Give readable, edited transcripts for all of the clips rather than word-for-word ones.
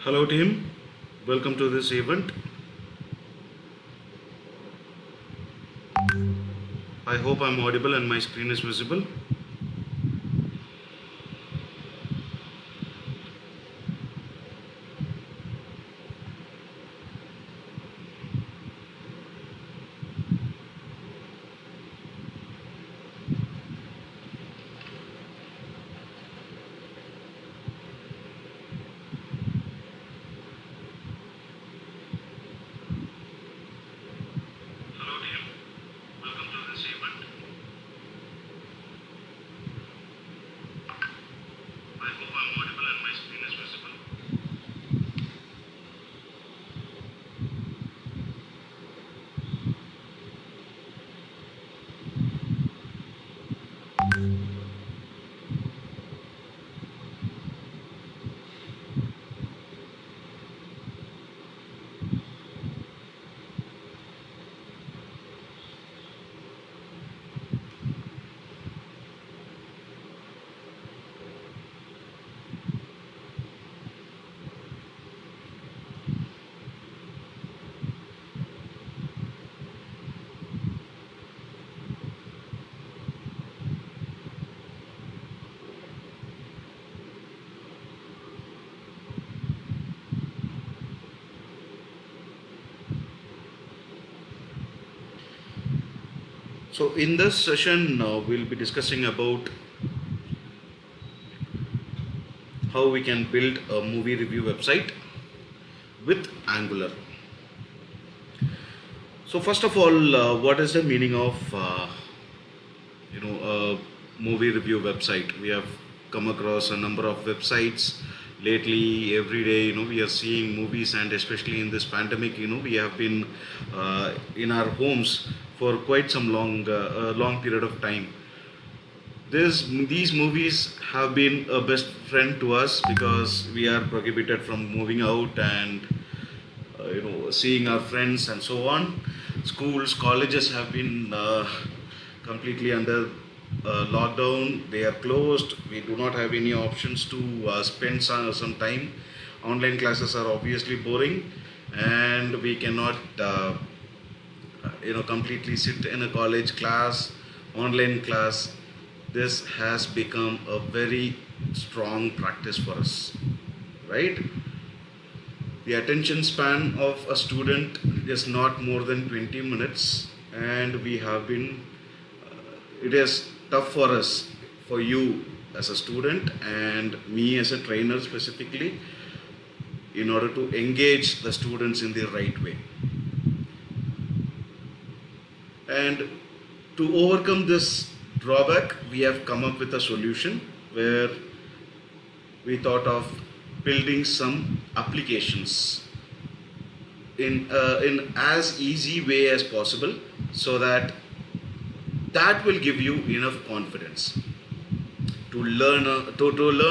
Hello team, welcome to this event. I hope I'm audible and my screen is visible. Hello team, welcome to this event. I hope I'm audible and my screen is visible. So in this session, we'll be discussing about how we can build a movie review website with Angular. So first of all, what is the meaning of a movie review website? We have come across a number of websites lately. Every day, we are seeing movies, and especially in this pandemic, we have been in our homes for quite some long period of time. These movies have been a best friend to us because we are prohibited from moving out and seeing our friends and so on. Schools, colleges have been completely under lockdown. They are closed. We do not have any options to spend some time. Online classes are obviously boring, and we cannot completely sit in a college class, online class. This has become a very strong practice for us, right? The attention span of a student is not more than 20 minutes, and we have been, it is tough for us, for you as a student, and me as a trainer specifically, in order to engage the students in the right way. And to overcome this drawback, we have come up with a solution where we thought of building some applications in as easy way as possible, so that will give you enough confidence to learn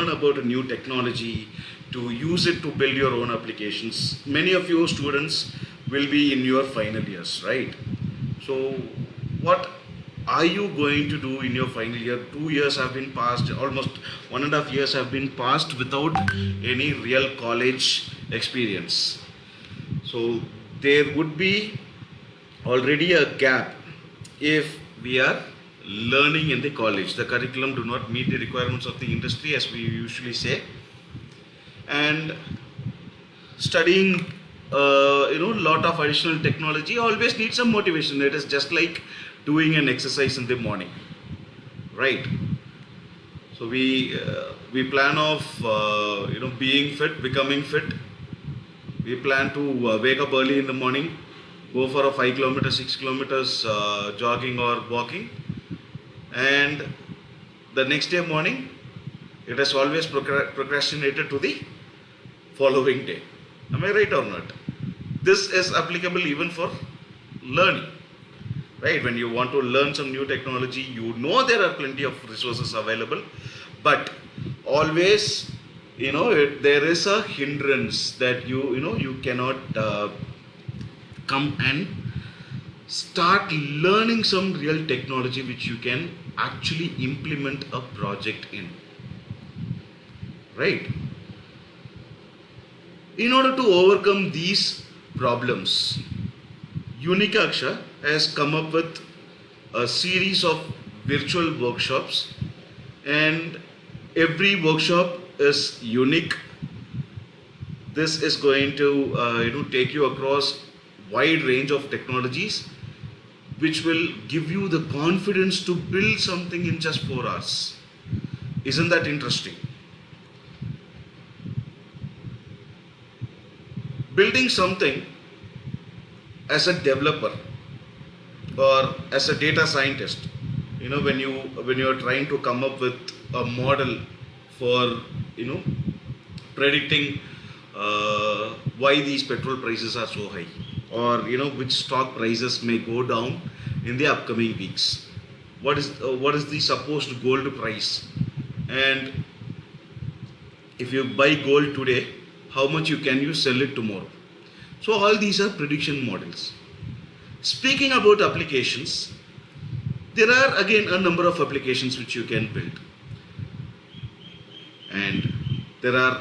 about a new technology, to use it to build your own applications. Many of you students will be in your final years, right? So what are you going to do in your final year? 2 years have been passed, almost 1.5 years have been passed without any real college experience. So there would be already a gap if we are learning in the college. The curriculum do not meet the requirements of the industry, as we usually say, and studying lot of additional technology always needs some motivation. It is just like doing an exercise in the morning, right? So we plan of being fit, becoming fit. We plan to wake up early in the morning, go for a 5 kilometers, 6 kilometers jogging or walking, and the next day morning it is always procrastinated to the following day. Am I right or not? This is applicable even for learning, right? When you want to learn some new technology, there are plenty of resources available, but always there is a hindrance that you cannot come and start learning some real technology which you can actually implement a project in, right? In order to overcome these problems, Unikaksha has come up with a series of virtual workshops, and every workshop is unique. This is going to take you across wide range of technologies, which will give you the confidence to build something in just 4 hours. Isn't that interesting? Building something as a developer or as a data scientist, when you are trying to come up with a model for predicting why these petrol prices are so high, or which stock prices may go down in the upcoming weeks. What is the supposed gold price, and if you buy gold today, how much can you sell it tomorrow? So all these are prediction models. Speaking about applications, there are again a number of applications which you can build, and there are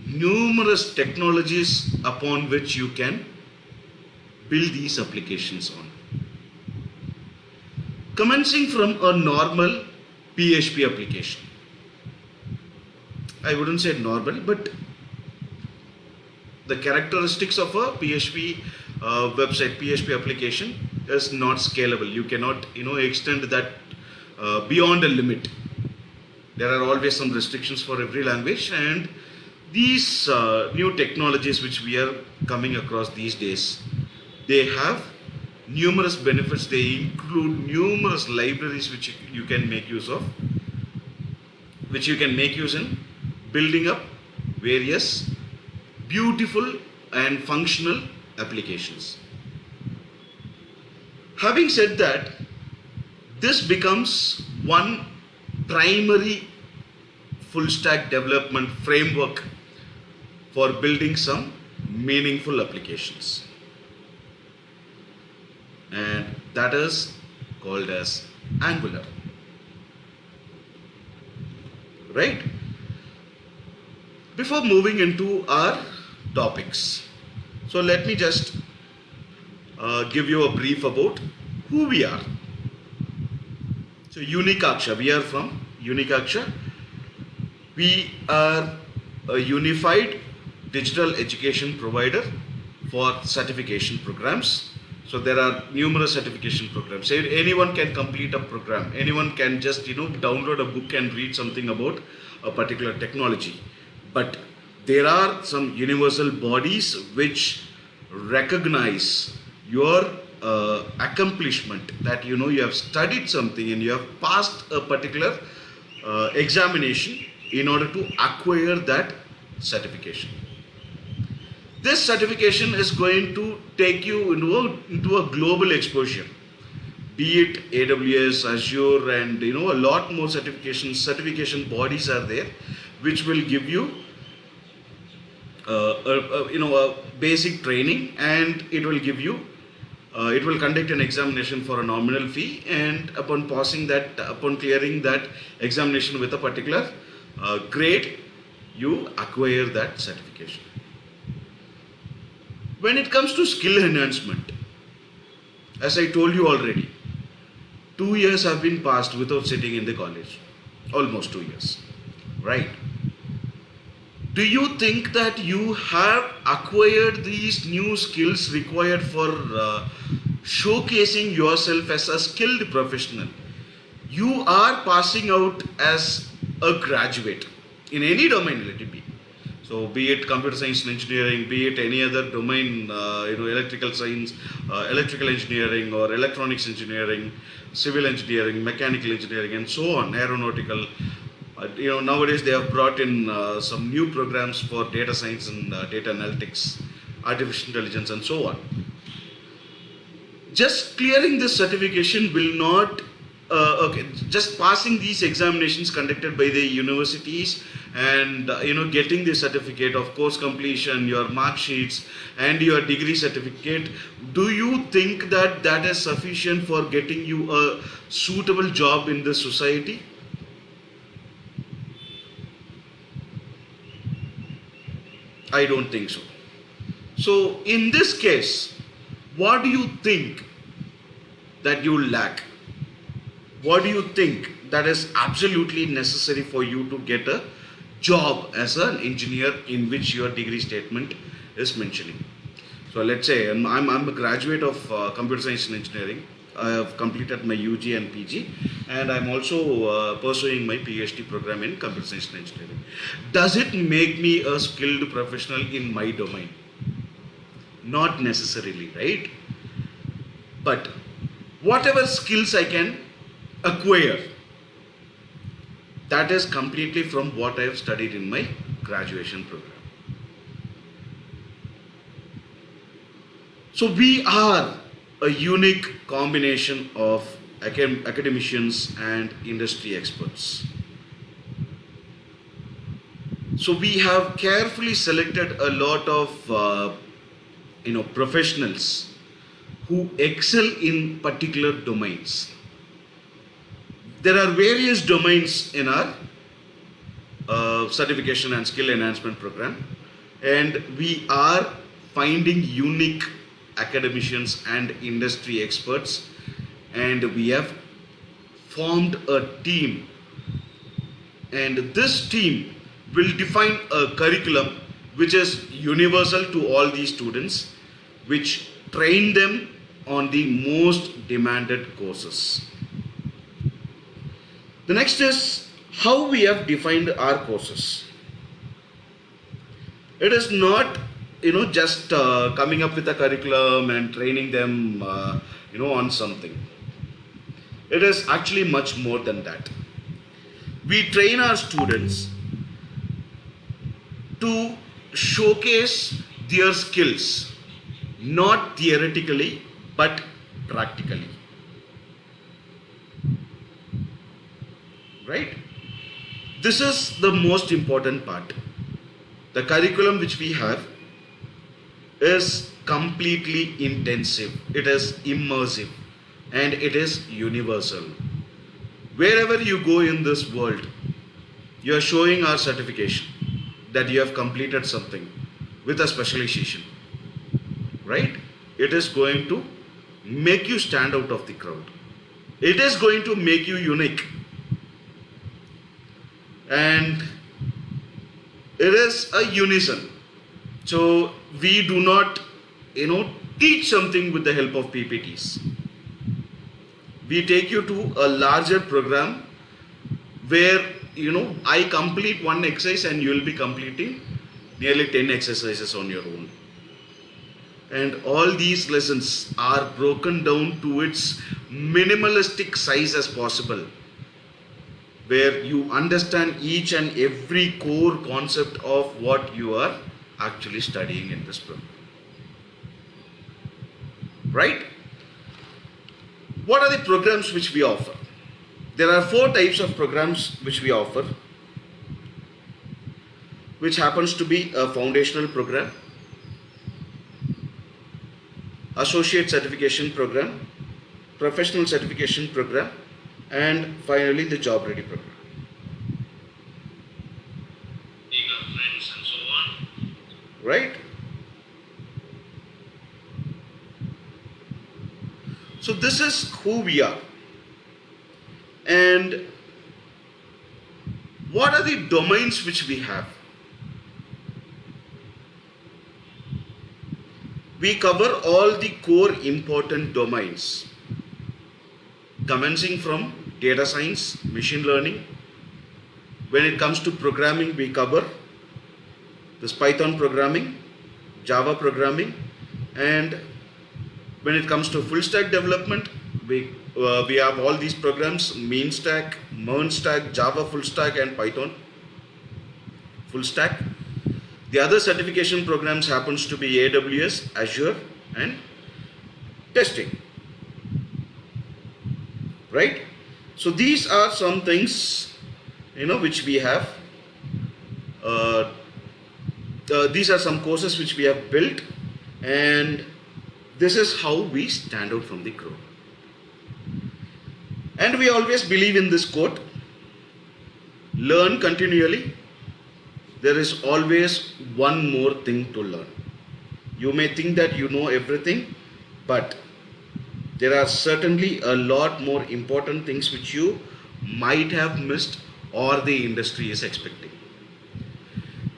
numerous technologies upon which you can build these applications on. Commencing from a normal PHP application. I wouldn't say normal, but the characteristics of a PHP website, PHP application is not scalable. You cannot, extend that beyond a limit. There are always some restrictions for every language, and these new technologies which we are coming across these days, they have numerous benefits. They include numerous libraries which you can make use of, which you can make use in building up various beautiful and functional applications. Having said that, this becomes one primary full stack development framework for building some meaningful applications, and that is called as Angular, right? Before moving into our topics, so let me just give you a brief about who we are. So Unikaksha, we are from Unikaksha. We are a unified digital education provider for certification programs. So there are numerous certification programs. So anyone can complete a program. Anyone can just download a book and read something about a particular technology. But there are some universal bodies which recognize your accomplishment, that you have studied something and you have passed a particular examination in order to acquire that certification. This certification is going to take you into a global exposure, be it AWS, Azure, and a lot more certification bodies are there, which will give you a basic training, and it will give you it will conduct an examination for a nominal fee, and upon clearing that examination with a particular grade, you acquire that certification. When it comes to skill enhancement, as I told you already, 2 years have been passed without sitting in the college, almost 2 years, right? Do you think that you have acquired these new skills required for showcasing yourself as a skilled professional? You are passing out as a graduate in any domain, let it be. So be it computer science and engineering, be it any other domain, electrical science, electrical engineering or electronics engineering, civil engineering, mechanical engineering, and so on, aeronautical. Nowadays they have brought in some new programs for data science and data analytics, artificial intelligence, and so on. Just clearing this certification will not, just passing these examinations conducted by the universities and getting the certificate of course completion, your mark sheets, and your degree certificate, do you think that that is sufficient for getting you a suitable job in the society? I don't think so. So in this case, what do you think that you lack? What do you think that is absolutely necessary for you to get a job as an engineer in which your degree statement is mentioning? So let's say I'm a graduate of computer science and engineering. I have completed my UG and PG, and I'm also pursuing my PhD program in computer science and engineering. Does it make me a skilled professional in my domain? Not necessarily, right? But whatever skills I can acquire, that is completely from what I have studied in my graduation program. So we are a unique combination of academicians and industry experts. So we have carefully selected a lot of professionals who excel in particular domains. There are various domains in our certification and skill enhancement program, and we are finding unique academicians and industry experts, and we have formed a team, and this team will define a curriculum which is universal to all these students, which train them on the most demanded courses. The next is how we have defined our courses. It is not just coming up with a curriculum and training them on something. It is actually much more than that. We train our students to showcase their skills, not theoretically but practically. Right? This is the most important part. The curriculum which we have is completely intensive, it is immersive, and it is universal. Wherever you go in this world, you are showing our certification that you have completed something with a specialization, right? It is going to make you stand out of the crowd. It is going to make you unique. And it is a unison. So we do not, teach something with the help of PPTs. We take you to a larger program where, I complete one exercise and you will be completing nearly 10 exercises on your own. And all these lessons are broken down to its minimalistic size as possible, where you understand each and every core concept of what you are actually studying in this program. Right? What are the programs which we offer? There are 4 types of programs which we offer, which happens to be a foundational program, associate certification program, professional certification program, and finally the job ready program. Eager friends and so on. Right? So this is who we are. And what are the domains which we have? We cover all the core important domains, commencing from data science, machine learning. When it comes to programming, we cover this Python programming, Java programming, and when it comes to full stack development, we have all these programs: Mean Stack, Mern Stack, Java full stack, and Python full stack. The other certification programs happens to be AWS, Azure, and testing. Right? So these are some things, which we have. These are some courses which we have built, and this is how we stand out from the crowd. And we always believe in this quote: learn continually, there is always one more thing to learn. You may think that you know everything, but there are certainly a lot more important things which you might have missed or the industry is expecting.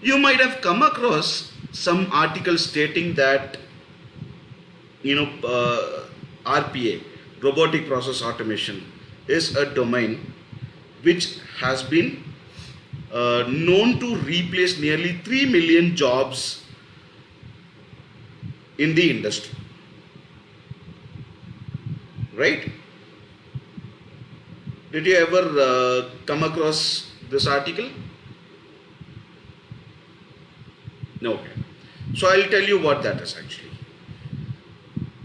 You might have come across some article stating that RPA, robotic process automation, is a domain which has been known to replace nearly 3 million jobs in the industry. Right? Did you ever come across this article? No. Okay. So I'll tell you what that is actually.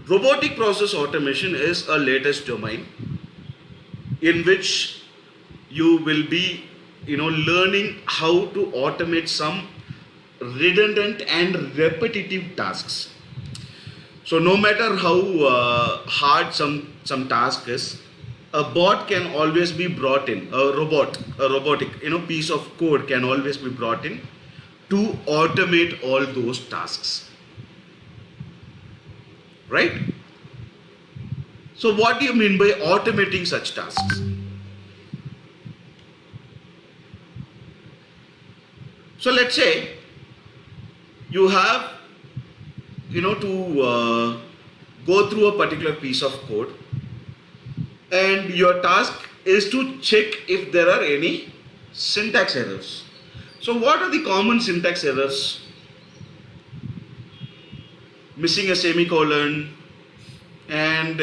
Robotic process automation is a latest domain in which you will be learning how to automate some redundant and repetitive tasks. So no matter how hard some task is, a bot can always be brought in. A robotic piece of code can always be brought in to automate all those tasks. Right? So what do you mean by automating such tasks? So let's say you have to go through a particular piece of code, and your task is to check if there are any syntax errors. So what are the common syntax errors? Missing a semicolon, and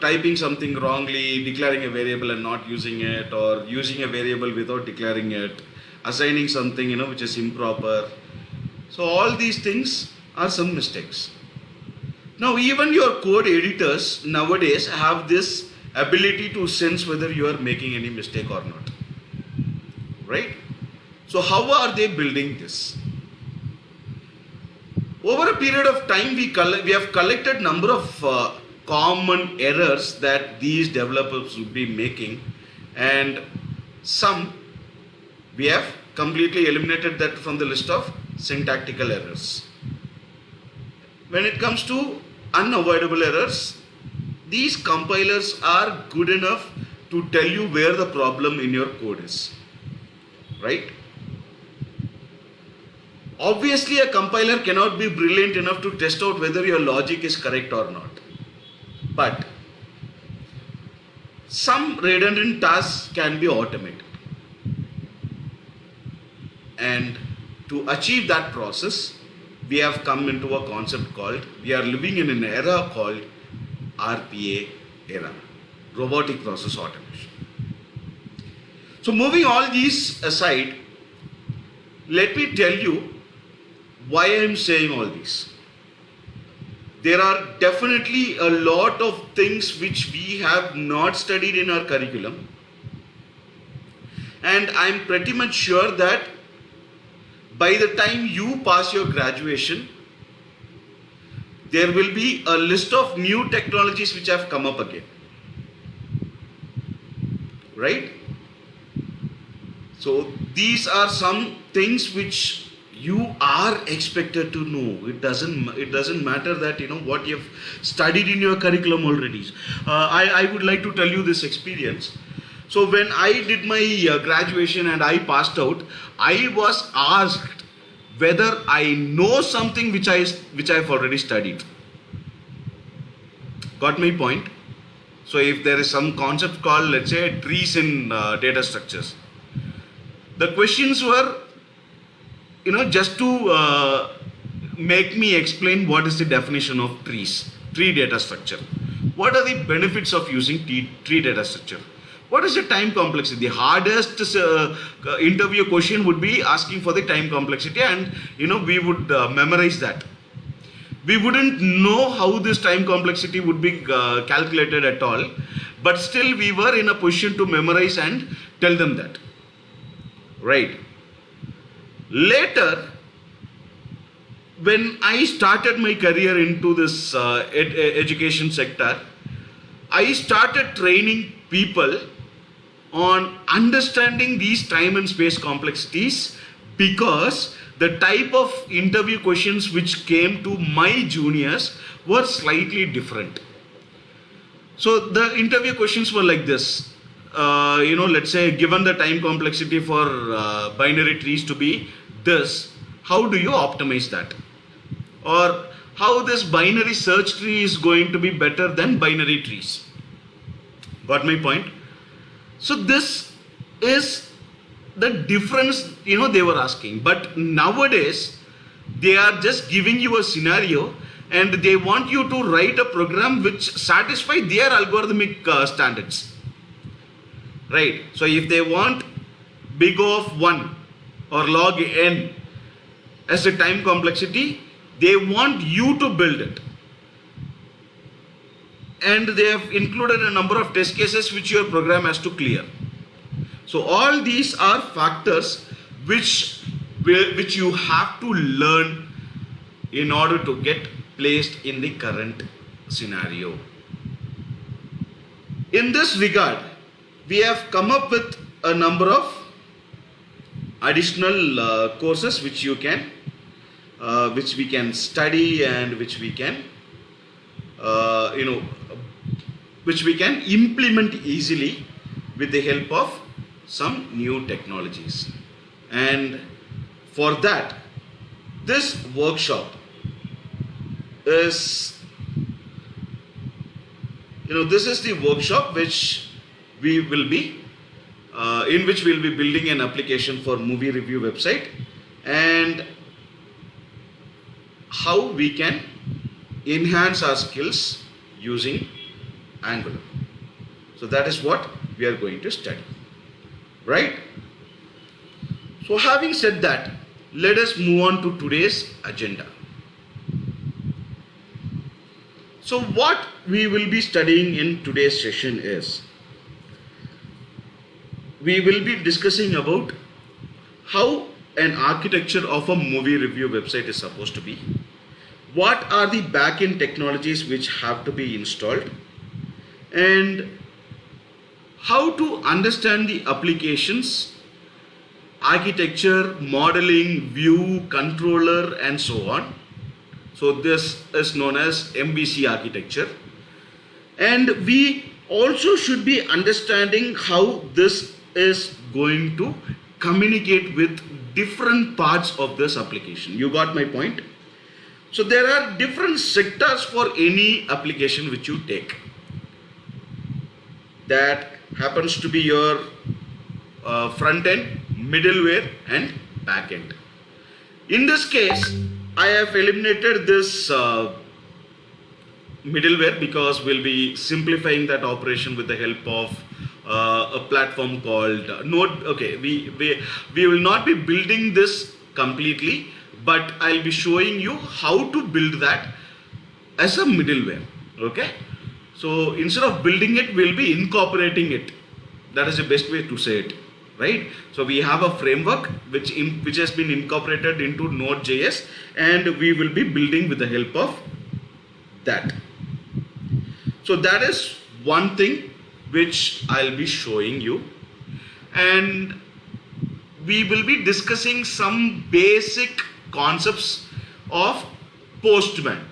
typing something wrongly, declaring a variable and not using it, or using a variable without declaring it, assigning something which is improper. So all these things are some mistakes. Now even your code editors nowadays have this ability to sense whether you are making any mistake or not. Right? So how are they building this? Over a period of time, we have collected number of common errors that these developers would be making, and some we have completely eliminated that from the list of syntactical errors. When it comes to unavoidable errors, these compilers are good enough to tell you where the problem in your code is. Right? Obviously, a compiler cannot be brilliant enough to test out whether your logic is correct or not. But some redundant tasks can be automated. And to achieve that process, we have come into a concept called, we are living in an era called RPA era, robotic process automation. So moving all these aside, let me tell you why I am saying all this. There are definitely a lot of things which we have not studied in our curriculum, and I am pretty much sure that by the time you pass your graduation, there will be a list of new technologies which have come up again. Right? So these are some things which you are expected to know. It doesn't matter that what you have studied in your curriculum already. I would like to tell you this experience. So when I did my graduation and I passed out, I was asked whether I know something which I've already studied. Got my point? So if there is some concept called, let's say, trees in data structures, the questions were just to make me explain what is the definition of tree data structure. What are the benefits of using tree data structure? What is the time complexity? The hardest interview question would be asking for the time complexity, and we would memorize that. We wouldn't know how this time complexity would be calculated at all, but still we were in a position to memorize and tell them that. Right? Later, when I started my career into this education sector, I started training people on understanding these time and space complexities because the type of interview questions which came to my juniors were slightly different. So the interview questions were like this. Let's say given the time complexity for binary trees to be this, how do you optimize that? Or how this binary search tree is going to be better than binary trees? Got my point? So this is the difference, they were asking. But nowadays, they are just giving you a scenario and they want you to write a program which satisfy their algorithmic standards. Right? So if they want big O of 1 or log n as a time complexity, they want you to build it. And they have included a number of test cases which your program has to clear. So all these are factors which you have to learn in order to get placed in the current scenario. In this regard, we have come up with a number of additional courses which you can which we can study and which we can which we can implement easily with the help of some new technologies. And for that, this workshop is this is the workshop which we will be in which we will be building an application for movie review website and how we can enhance our skills using Angular. So that is what we are going to study, right? So having said that, let us move on to today's agenda. So what we will be studying in today's session is, we will be discussing about how an architecture of a movie review website is supposed to be, what are the back-end technologies which have to be installed, and how to understand the applications, architecture, modeling, view, controller, and so on. So this is known as MVC architecture. And we also should be understanding how this is going to communicate with different parts of this application. You got my point? So there are different sectors for any application which you take. That happens to be your front end, middleware, and back end. In this case, I have eliminated this middleware because we'll be simplifying that operation with the help of a platform called Node. Okay, we will not be building this completely, but I'll be showing you how to build that as a middleware. Okay, so instead of building it, we'll be incorporating it. That is the best way to say it, right? So we have a framework which has been incorporated into Node.js, and we will be building with the help of that. So that is one thing which I'll be showing you, and we will be discussing some basic concepts of Postman,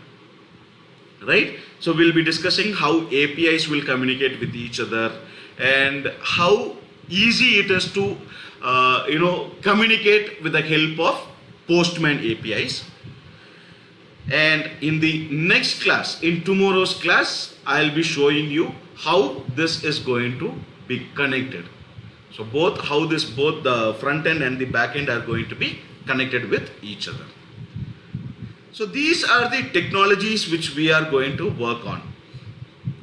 right? So we'll be discussing how APIs will communicate with each other and how easy it is to communicate with the help of Postman APIs. And in the next class, in tomorrow's class, I'll be showing you how this is going to be connected. So both the front end and the back end are going to be connected with each other. So these are the technologies which we are going to work on.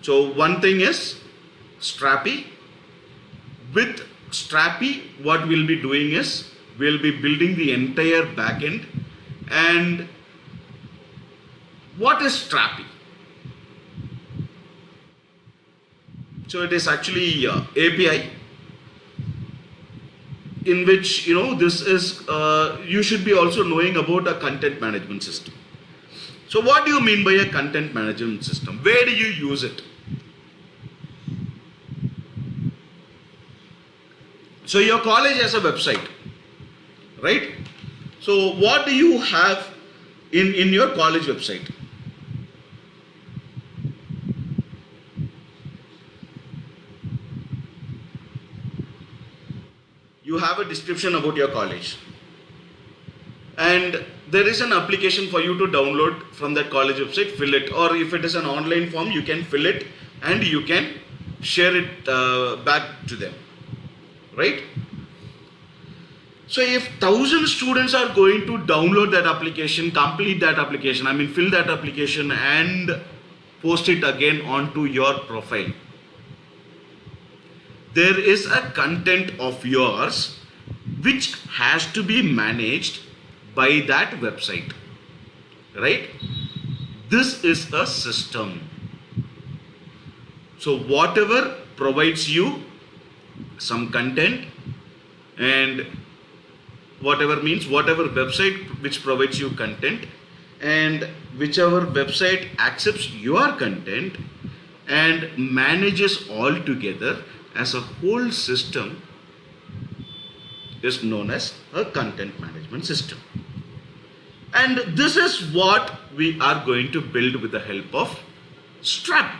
So one thing is Strapi. With Strapi, what we'll be doing is we'll be building the entire backend. And what is Strapi? So it is actually API in which this is you should be also knowing about a content management system. So what do you mean by a content management system? Where do you use it? So your college has a website, right? So what do you have in your college website? You have a description about your college, and there is an application for you to download from that college website. Fill it, or if it is an online form, you can fill it and you can share it back to them, right? So if 1,000 students are going to download that application, complete that application, I mean fill that application and post it again onto your profile, there is a content of yours which has to be managed by that website, right? This is a system. So whatever provides you some content, and whatever means whatever website which provides you content, and whichever website accepts your content and manages all together as a whole system, is known as a content management system. And this is what we are going to build with the help of Strapi.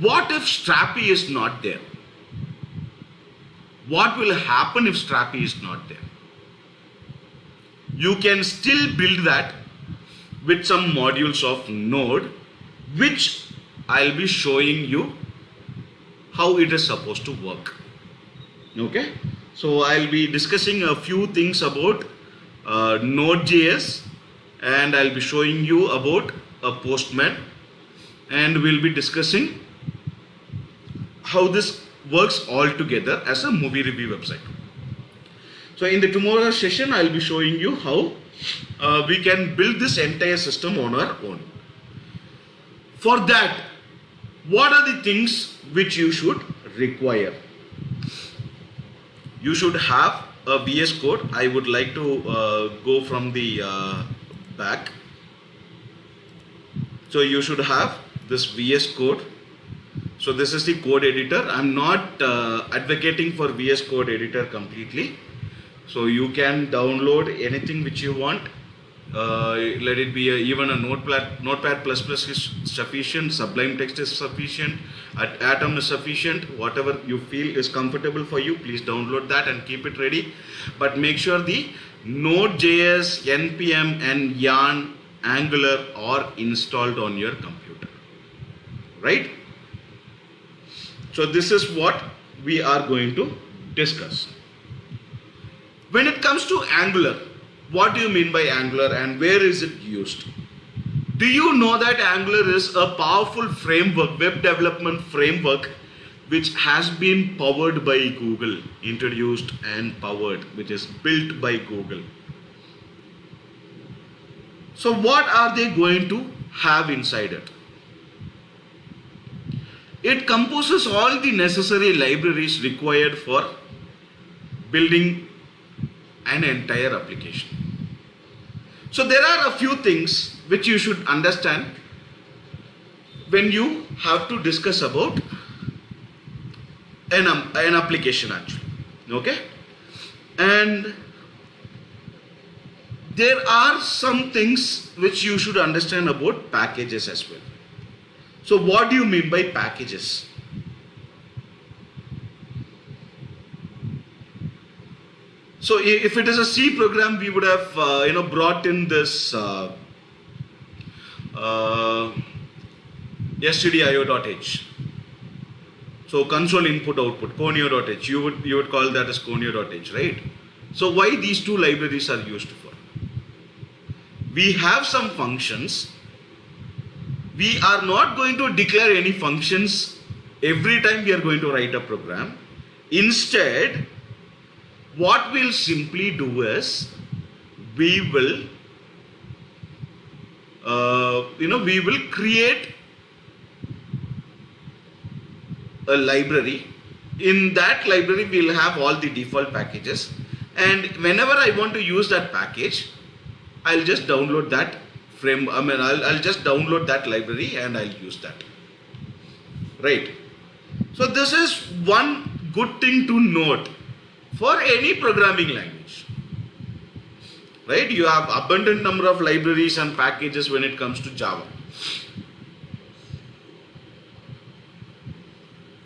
What if Strapi is not there? What will happen if Strapi is not there? You can still build that with some modules of Node, which I'll be showing you how it is supposed to work. Okay, so I'll be discussing a few things about Node.js, and I'll be showing you about a Postman, and we'll be discussing how this works all together as a movie review website. So in the tomorrow's session, I'll be showing you how we can build this entire system on our own. For that, what are the things which you should require? You should have a VS Code. I would like to go from the back. So you should have this VS Code. So this is the code editor. I'm not advocating for VS Code editor completely. So you can download anything which you want. Let it be even a Notepad++ is sufficient, Sublime Text is sufficient, Atom is sufficient. Whatever you feel is comfortable for you, please download that and keep it ready. But make sure the Node.js, NPM and Yarn, Angular are installed on your computer, right? So this is what we are going to discuss. When it comes to Angular, what do you mean by Angular and where is it used? Do you know that Angular is a powerful framework, web development framework, which has been powered by Google, introduced and powered, which is built by Google. So what are they going to have inside it? It composes all the necessary libraries required for building an entire application. So there are a few things which you should understand when you have to discuss about an application actually. Okay? And there are some things which you should understand about packages as well. So what do you mean by packages? So if it is a C program, we would have brought in this stdio.h. So console input output, conio.h. You would call that as conio.h, right? So why these two libraries are used for? We have some functions. We are not going to declare any functions every time we are going to write a program. Instead, what we'll simply do is we will create a library. In that library we'll have all the default packages, and whenever I want to use that package, I'll just download that I'll just download that library and I'll use that, right? So this is one good thing to note for any programming language. right? You have abundant number of libraries and packages when it comes to Java.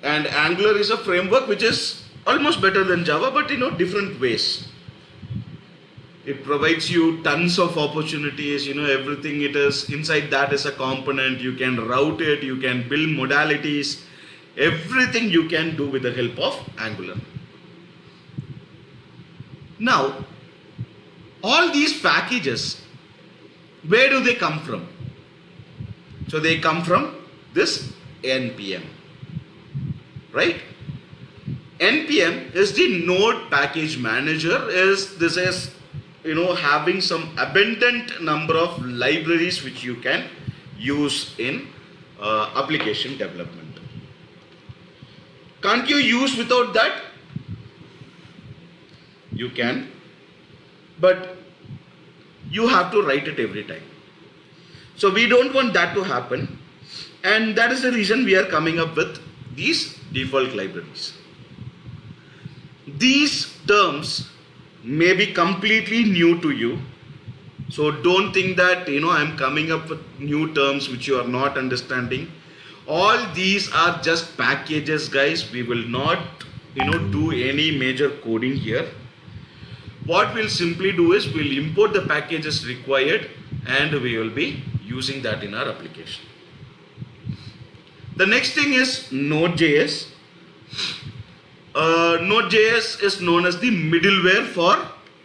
And Angular is a framework which is almost better than Java, but different ways. It provides you tons of opportunities, everything it is inside that is a component. You can route it, you can build modalities, everything you can do with the help of Angular. Now, all these packages, where do they come from? So they come from this NPM, right? NPM is the node package manager. This is having some abundant number of libraries which you can use in application development. Can't you use without that? You can, but you have to write it every time. So we don't want that to happen, and that is the reason we are coming up with these default libraries. These terms may be completely new to you, so don't think that I'm coming up with new terms which you are not understanding. All these are just packages, guys. We will not do any major coding here. What we'll simply do is we'll import the packages required and we will be using that in our application. The next thing is Node.js. Node.js is known as the middleware for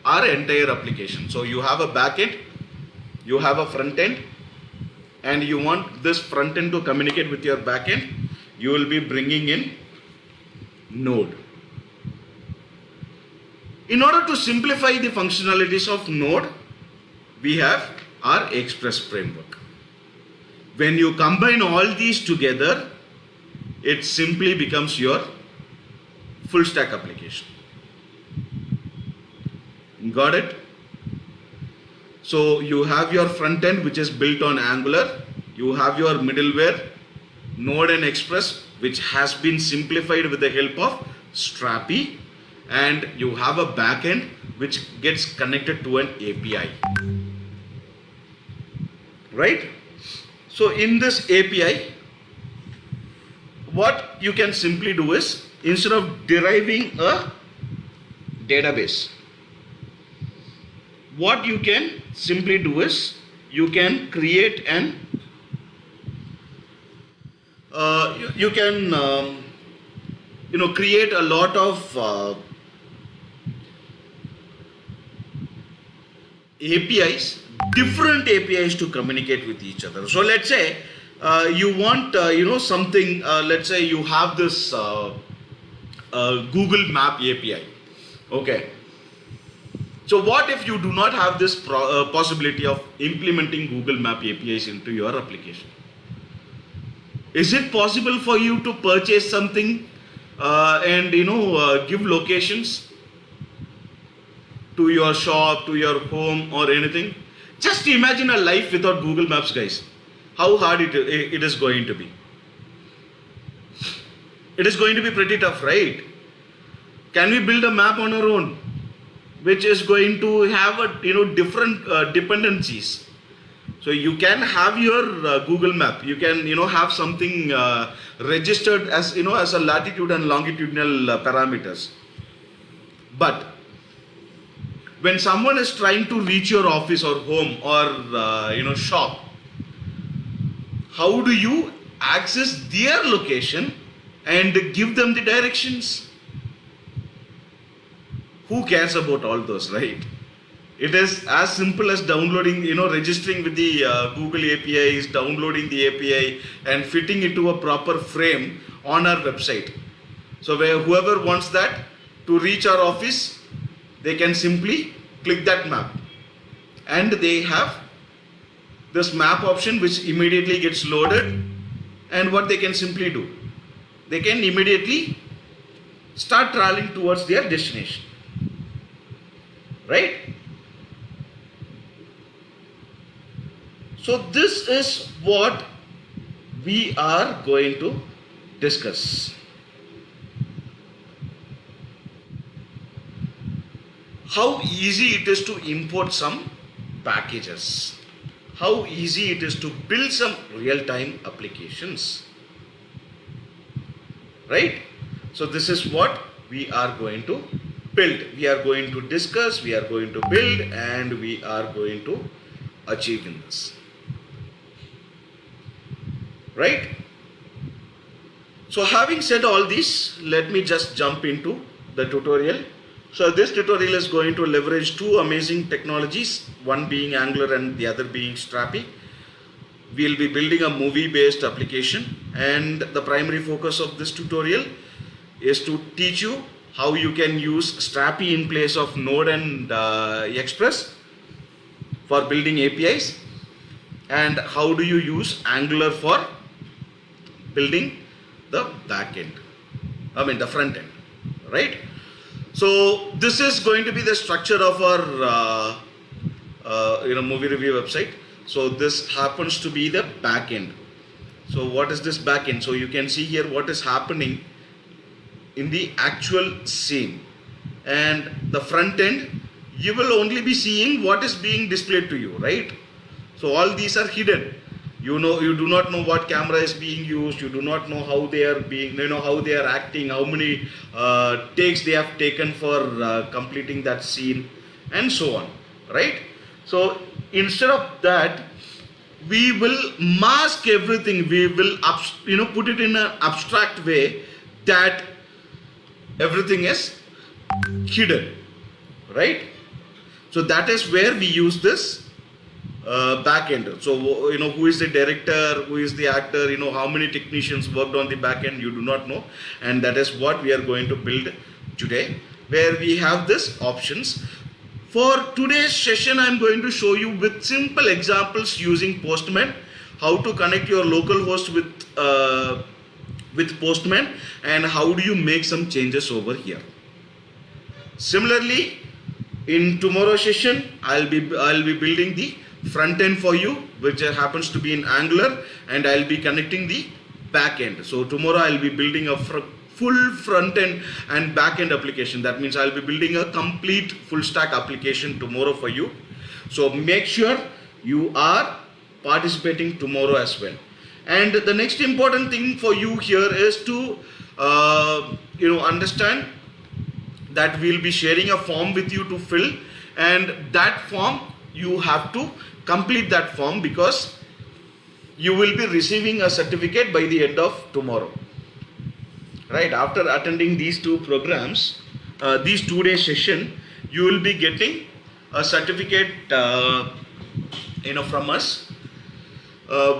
our entire application. So you have a backend, you have a front end, and you want this front end to communicate with your backend. You will be bringing in Node. In order to simplify the functionalities of Node, we have our Express framework. When you combine all these together, it simply becomes your full stack application. Got it? So you have your front end which is built on Angular, you have your middleware, Node and Express, which has been simplified with the help of Strapi, and you have a backend which gets connected to an API. Right? So in this API, what you can simply do is, instead of deriving a database, what you can simply do is you can create an create a lot of APIs, different APIs to communicate with each other. So let's say you want something. Let's say you have this Google Map API. Okay. So what if you do not have this possibility of implementing Google Map APIs into your application? Is it possible for you to purchase something and give locations to your shop, to your home or anything? Just imagine a life without Google Maps, guys. How hard it is going to be. It is going to be pretty tough, right? Can we build a map on our own, which is going to have a different dependencies? So you can have your Google Map. You can have something registered as as a latitude and longitudinal parameters. But when someone is trying to reach your office or home or shop, how do you access their location and give them the directions? Who cares about all those, right? It is as simple as downloading, registering with the Google APIs, downloading the API and fitting it to a proper frame on our website. So whoever wants that to reach our office, they can simply click that map and they have this map option which immediately gets loaded, and what they can simply do, they can immediately start traveling towards their destination. Right? So this is what we are going to discuss. how easy it is to import some packages, how easy it is to build some real-time applications, right? So this is what we are going to build, we are going to discuss, we are going to build, and we are going to achieve in this, right? So having said all this, let me just jump into the tutorial. So this tutorial is going to leverage two amazing technologies, one being Angular and the other being Strapi. We'll be building a movie-based application, and the primary focus of this tutorial is to teach you how you can use Strapi in place of Node and Express for building APIs, and how do you use Angular for building the back end, the front end, right? So this is going to be the structure of our movie review website. So this happens to be the back end. So what is this back end? So you can see here what is happening in the actual scene, and the front end, you will only be seeing what is being displayed to you, right? So all these are hidden. You do not know what camera is being used, you do not know how they are being, how they are acting, how many takes they have taken for completing that scene, and so on, right? So instead of that, we will mask everything, we will put it in an abstract way that everything is hidden, right? So that is where we use this back end. So who is the director, who is the actor, how many technicians worked on the back end, you do not know, and that is what we are going to build today, where we have this options. For today's session, I am going to show you with simple examples using Postman how to connect your local host with Postman, and how do you make some changes over here. Similarly, in tomorrow's session, I'll be building the front end for you, which happens to be in Angular, and I'll be connecting the back end. So tomorrow I'll be building a full front end and back end application. That means I'll be building a complete full stack application tomorrow for you. So make sure you are participating tomorrow as well. And the next important thing for you here is to understand that we'll be sharing a form with you to fill, and that form you have to complete that form, because you will be receiving a certificate by the end of tomorrow, right? After attending these two programs, these 2-day session, you will be getting a certificate from us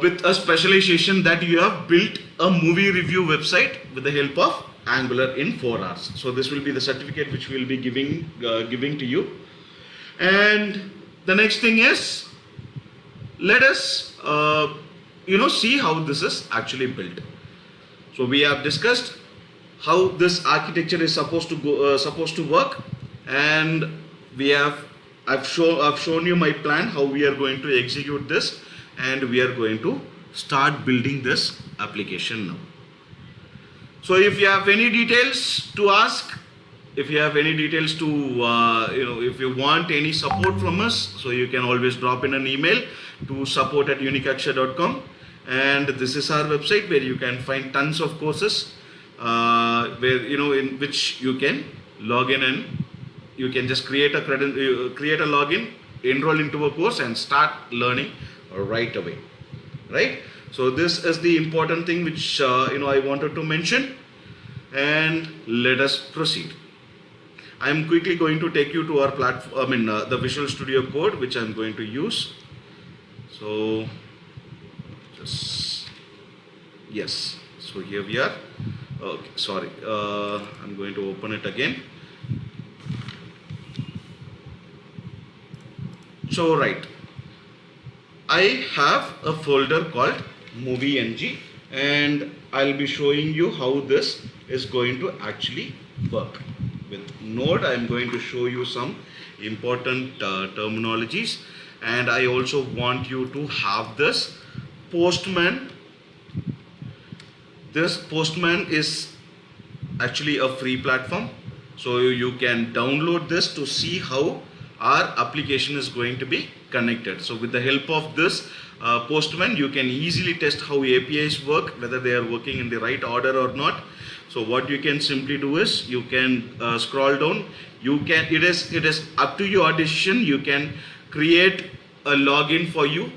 with a specialization that you have built a movie review website with the help of Angular in 4 hours. So this will be the certificate which we will be giving to you. And the next thing is, let us see how this is actually built. So we have discussed how this architecture is supposed to work, and I've shown you my plan how we are going to execute this, and we are going to start building this application now. So if you have any details to ask, if you have any details to if you want any support from us, so you can always drop in an email to support@unicaksha.com, and this is our website where you can find tons of courses where in which you can log in, and you can just create a login, enroll into a course, and start learning right away, right? So this is the important thing which I wanted to mention, and let us proceed. I am quickly going to take you to our platform, the Visual Studio Code, which I am going to use. So yes, so here we are. Okay, sorry, I'm going to open it again. So right, I have a folder called MovieNG, and I'll be showing you how this is going to actually work. With Node, I'm going to show you some important terminologies, and I also want you to have this Postman. This Postman is actually a free platform, So you can download this to see how our application is going to be connected. So with the help of this Postman, you can easily test how APIs work, whether they are working in the right order or not. So what you can simply do is you can scroll down. You can it is up to your decision. You can create a login for you.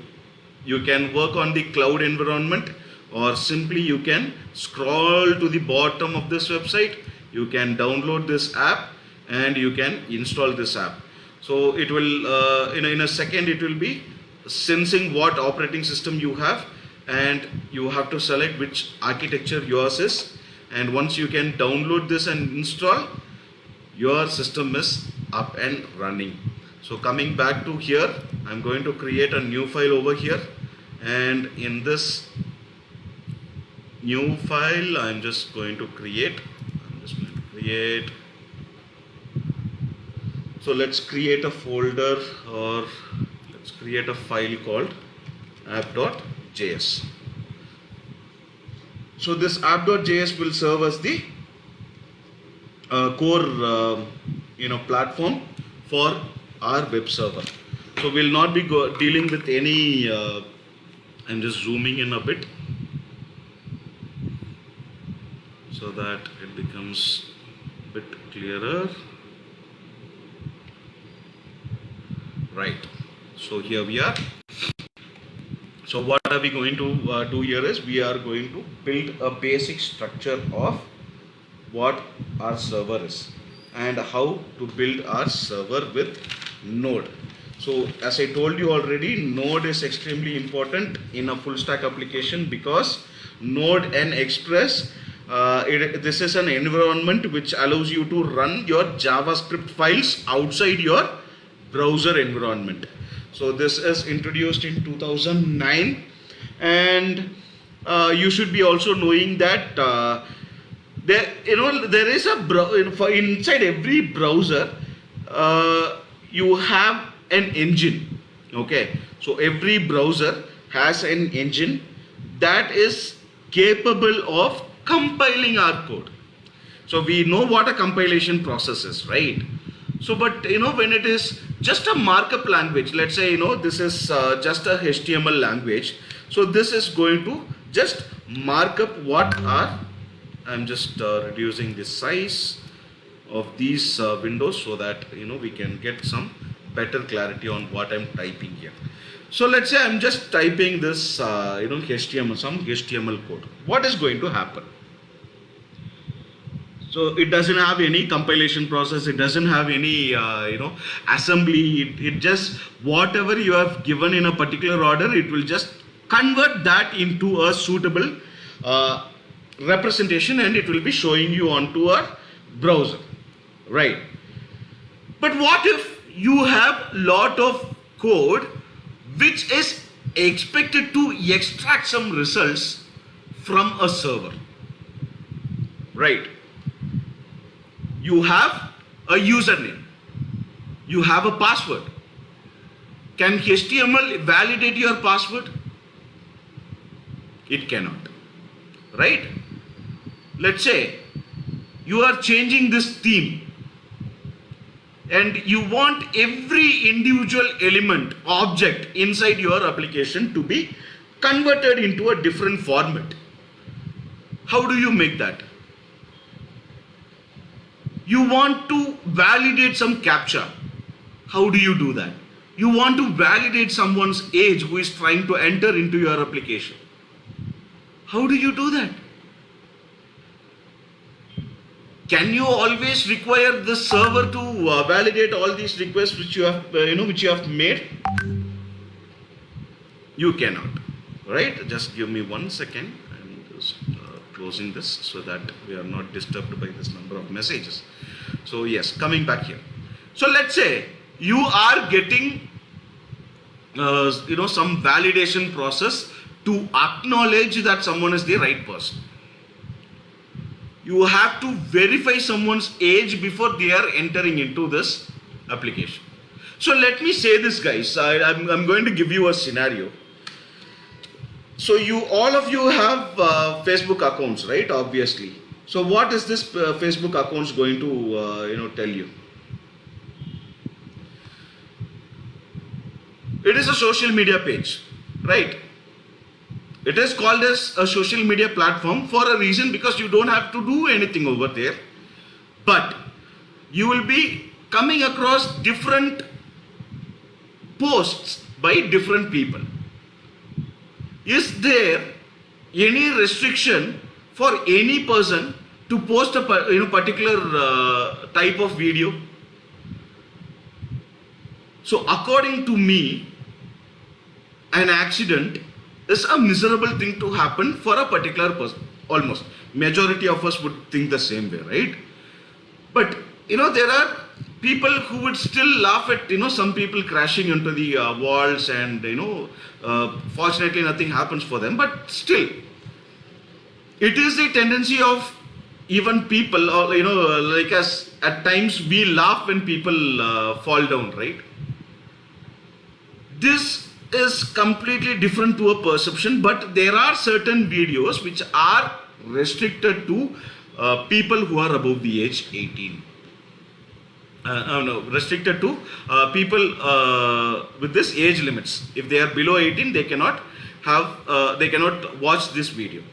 You can work on the cloud environment, or simply you can scroll to the bottom of this website. You can download this app and you can install this app. So it will in a second it will be sensing what operating system you have, and you have to select which architecture yours is. And once you can download this and install, your system is up and running. So coming back to here, I'm going to create a new file over here, and in this new file I'm just going to create so let's create a folder, or let's create a file called app.js. So this app.js will serve as the core platform for our web server. So we'll not be dealing with any I'm just zooming in a bit so that it becomes a bit clearer. Right, so here we are. So what are we going to do here is we are going to build a basic structure of what our server is and how to build our server with Node. So as I told you already, Node is extremely important in a full stack application, because Node and Express, this is an environment which allows you to run your JavaScript files outside your browser environment. So this is introduced in 2009, and you should be also knowing that there is a inside every browser you have an engine. Okay, so every browser has an engine that is capable of compiling our code. So we know what a compilation process is, right? So but when it is just a markup language, let's say this is just a HTML language, so this is going to just mark up what are, I'm just reducing the size of these windows so that we can get some better clarity on what I'm typing here. So let's say I'm just typing this HTML, some HTML code. What is going to happen? So it doesn't have any compilation process, it doesn't have any assembly. It just, whatever you have given in a particular order, it will just convert that into a suitable representation, and it will be showing you onto a browser, right? But what if you have lot of code which is expected to extract some results from a server, right? You have a username, you have a password. Can HTML validate your password? It cannot, right? Let's say you are changing this theme and you want every individual element, object inside your application to be converted into a different format. How do you make that? You want to validate some CAPTCHA. How do you do that? You want to validate someone's age who is trying to enter into your application. How do you do that? Can you always require the server to validate all these requests which you have made? You cannot, right? Just give me 1 second. I'm just closing this so that we are not disturbed by this number of messages. So yes, coming back here. So let's say you are getting some validation process to acknowledge that someone is the right person. You have to verify someone's age before they are entering into this application. So let me say this, guys. I'm going to give you a scenario. So all of you have Facebook accounts, right? Obviously. So what is this Facebook accounts going to tell you? It is a social media page, right? It is called as a social media platform for a reason, because you don't have to do anything over there, but you will be coming across different posts by different people. Is there any restriction for any person to post a particular type of video? So according to me, an accident is a miserable thing to happen for a particular person. Almost majority of us would think the same way, right? But there are people who would still laugh at some people crashing into the walls, and fortunately nothing happens for them. But still, it is a tendency of even people, or like us, at times we laugh when people fall down, right? This is completely different to a perception, but there are certain videos which are restricted to people who are above the age 18. No, restricted to people with this age limits. If they are below 18, they cannot watch this video.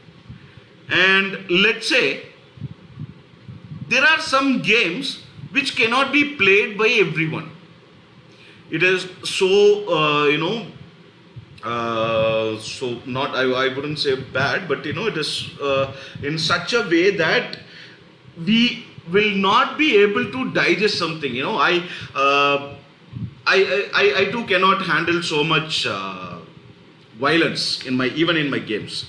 And let's say there are some games which cannot be played by everyone. It is so so not, I wouldn't say bad, but it is in such a way that we will not be able to digest something. I too cannot handle so much violence even in my games.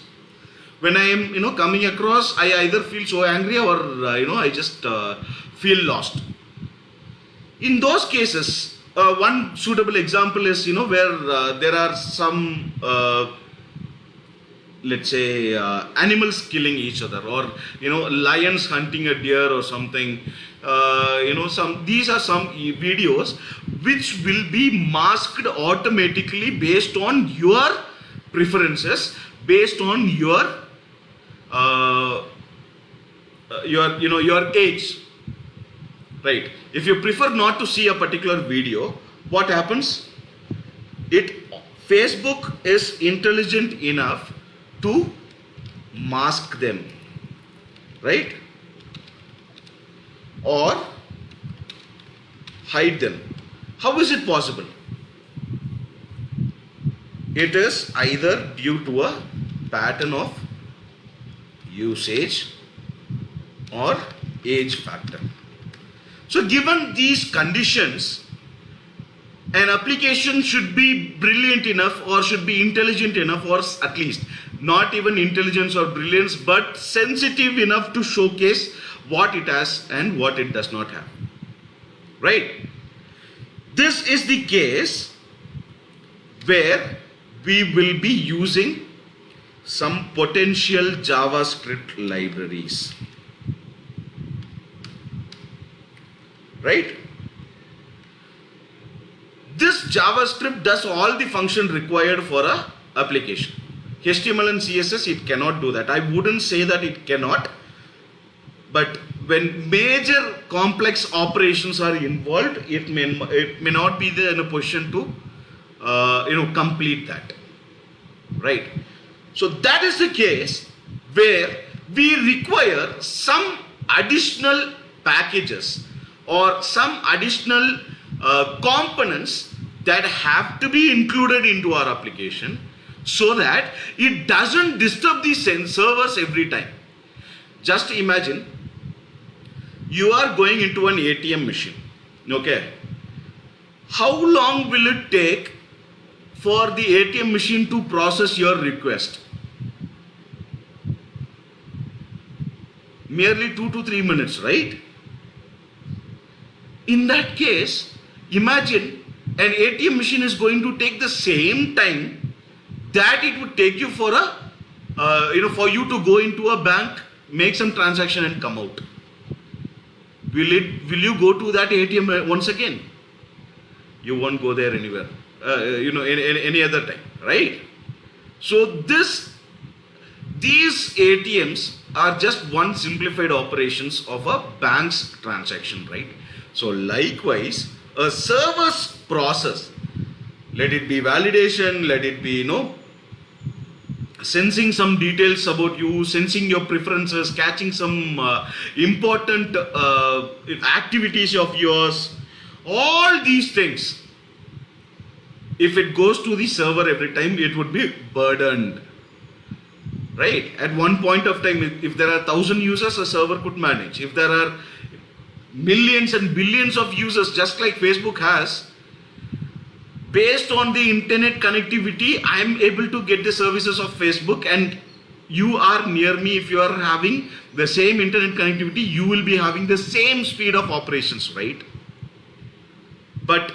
When I am coming across, I either feel so angry, or I just feel lost. In those cases, one suitable example is where there are some let's say animals killing each other, or lions hunting a deer or something. These are some videos which will be masked automatically based on your preferences, based on your age, right? If you prefer not to see a particular video, what happens? Facebook is intelligent enough to mask them, right? Or hide them. How is it possible? It is either due to a pattern of usage or age factor. So given these conditions, an application should be brilliant enough, or should be intelligent enough, or at least not even intelligence or brilliance, but sensitive enough to showcase what it has and what it does not have, right? This is the case where we will be using some potential JavaScript libraries, right? This JavaScript does all the function required for a application. HTML and CSS, it cannot do that. I wouldn't say that it cannot, but when major complex operations are involved, it may not be there in a position to complete that, right? So that is the case where we require some additional packages or some additional components that have to be included into our application, so that it doesn't disturb the servers every time. Just imagine you are going into an ATM machine, okay? How long will it take for the ATM machine to process your request? Merely 2 to 3 minutes, right? In that case, imagine an ATM machine is going to take the same time that it would take you for for you to go into a bank, make some transaction and come out. Will you go to that ATM once again? You won't go there anywhere, any other time, right? So these ATMs are just one simplified operations of a bank's transaction, right? So likewise, a server's process, let it be validation, let it be, sensing some details about you, sensing your preferences, catching some important activities of yours, all these things, if it goes to the server every time, it would be burdened, right? At one point of time, if there are 1,000 users, a server could manage. If there are millions and billions of users, just like Facebook has, based on the internet connectivity, I am able to get the services of Facebook, and you are near me. If you are having the same internet connectivity, you will be having the same speed of operations, right? But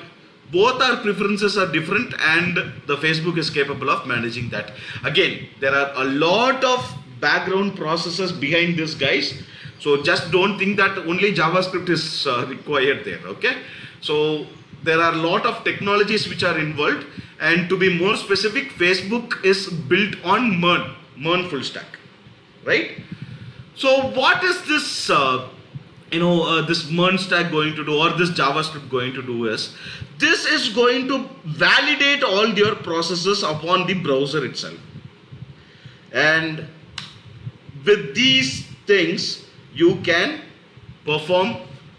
both our preferences are different, and the Facebook is capable of managing that. Again, there are a lot of background processes behind this, guys. So just don't think that only JavaScript is required there, okay? So there are a lot of technologies which are involved, and to be more specific, Facebook is built on MERN full stack, right? So what is this this MERN stack going to do, or this JavaScript going to do is, this is going to validate all your processes upon the browser itself. And with these things, you can perform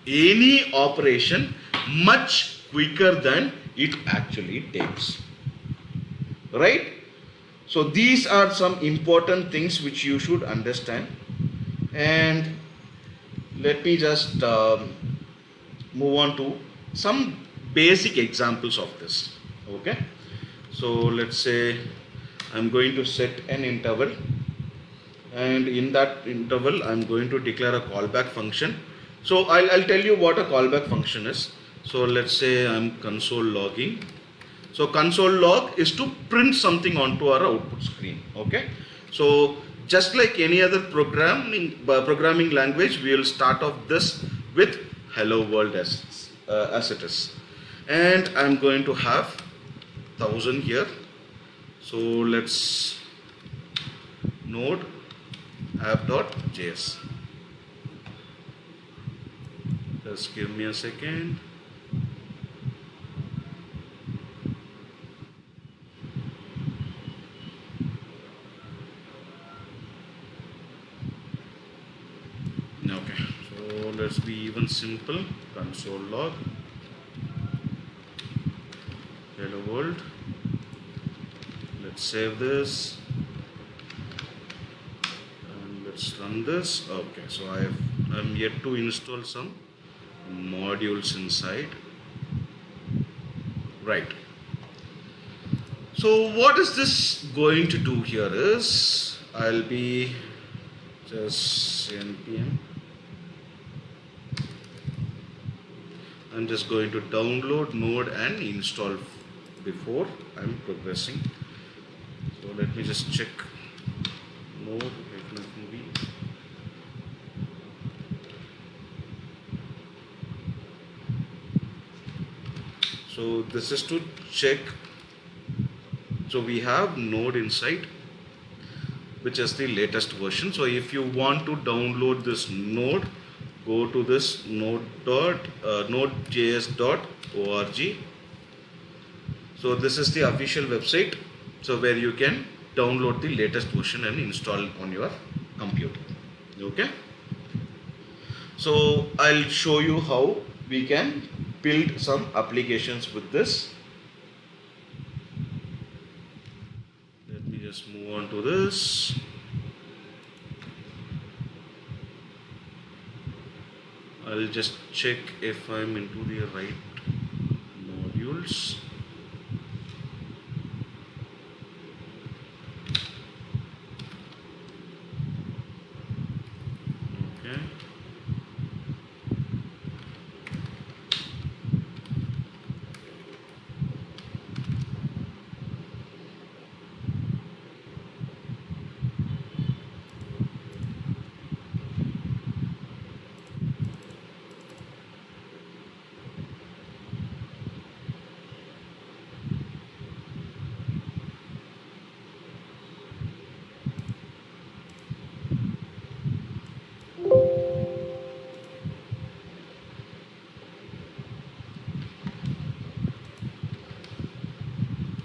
any operation much quicker than it actually takes, right? So these are some important things which you should understand. And let me just move on to some basic examples of this, okay? So let's say I'm going to set an interval, and in that interval I'm going to declare a callback function. So I'll tell you what a callback function is. So let's say I'm console logging. So console log is to print something onto our output screen, okay? So just like any other programming language, we will start off this with hello world as it is, and I'm going to have 1,000 here. So let's node app.js. Just give me a second. Okay, so let's be even simple. Console log hello world. Let's save this and let's run this. Okay, so I'm yet to install some modules inside, right? So what is this going to do here is, I'll be just npm. I'm just going to download node and install before I'm progressing. So let me just check node. So this is to check. So we have node inside, which is the latest version. So if you want to download this node, go to this nodejs.org. So this is the official website, so where you can download the latest version and install on your computer, okay? So I'll show you how we can build some applications with this. Let me just move on to this. I'll just check if I'm into the right modules. Okay.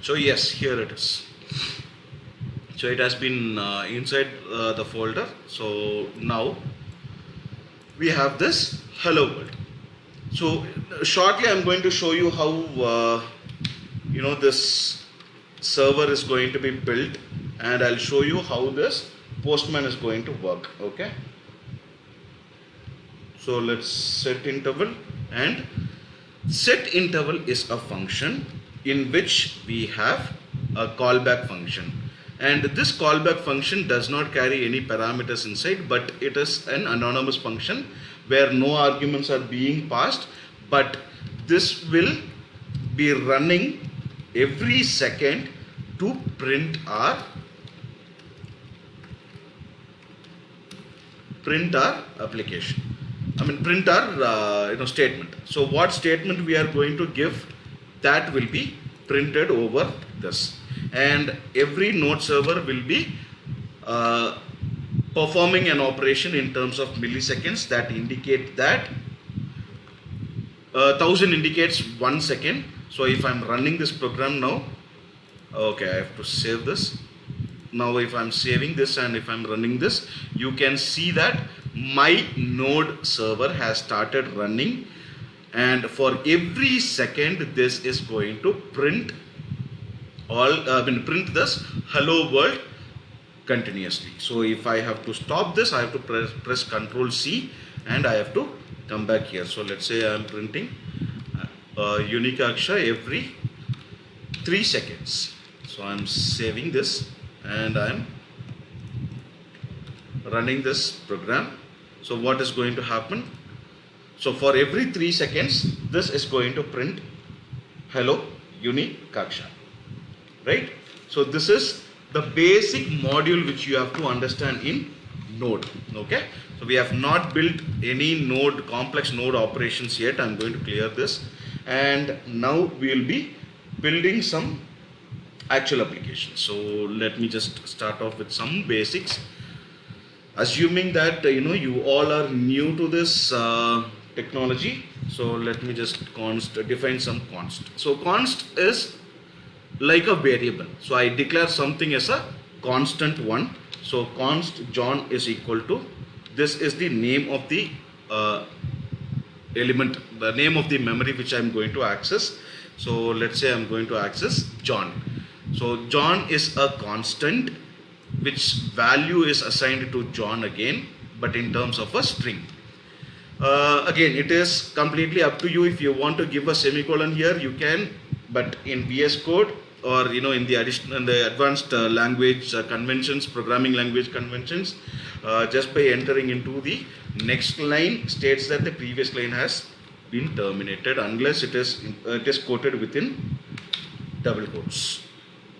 So yes, here it is. So it has been inside the folder. So now we have this hello world. So shortly I'm going to show you how this server is going to be built, and I'll show you how this Postman is going to work. Okay, so let's set interval, and set interval is a function in which we have a callback function, and this callback function does not carry any parameters inside, but it is an anonymous function where no arguments are being passed, but this will be running every second to print our application. Print our statement. So what statement we are going to give, that will be printed over this, and every node server will be performing an operation in terms of milliseconds that indicate that 1000 indicates 1 second. So if I'm running this program now, okay, I have to save this. Now if I'm saving this and if I'm running this, you can see that my node server has started running, and for every second this is going to print print this hello world continuously. So if I have to stop this, I have to press Ctrl C, and I have to come back here. So let's say I am printing Unikaksha every 3 seconds. So I am saving this and I am running this program. So what is going to happen? So for every 3 seconds, this is going to print hello Unikaksha, right? So this is the basic module which you have to understand in Node. Okay, so we have not built any complex node operations yet. I'm going to clear this, and now we will be building some actual applications. So let me just start off with some basics, assuming that you all are new to this technology. So let me just define some const. So const is like a variable. So I declare something as a constant one. So const John is equal to, this is the name of the element, the name of the memory which I am going to access. So let's say I am going to access John. So John is a constant which value is assigned to John again, but in terms of a string. Again, it is completely up to you. If you want to give a semicolon here, you can, but in VS Code or in the advanced language conventions, programming language conventions, just by entering into the next line states that the previous line has been terminated unless it is quoted within double quotes.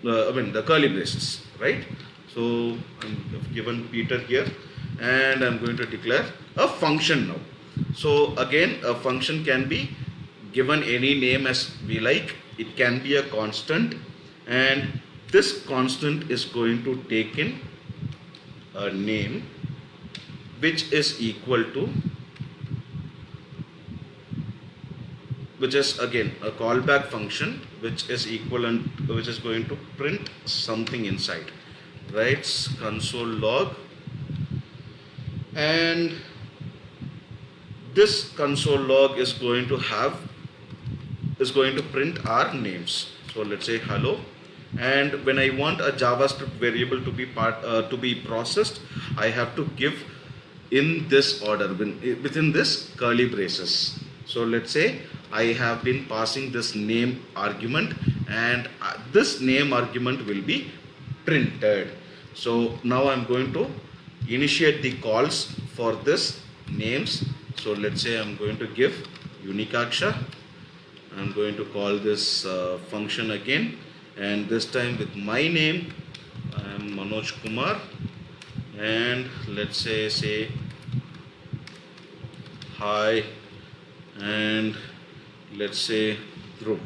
The curly braces, right? So I've given Peter here, and I'm going to declare a function now. So again, a function can be given any name as we like. It can be a constant, and this constant is going to take in a name which is equal to, which is again a callback function which is equivalent, which is going to print something inside, right? Console log, and this console log is going to print our names. So let's say hello, and when I want a JavaScript variable to be processed, I have to give in this order within this curly braces. So let's say I have been passing this name argument, and this name argument will be printed. So now I'm going to initiate the calls for this names. So let's say I'm going to give Unikaksha. I'm going to call this function again, and this time with my name. I am Manoj Kumar, and let's say hi, and let's say Dhruv,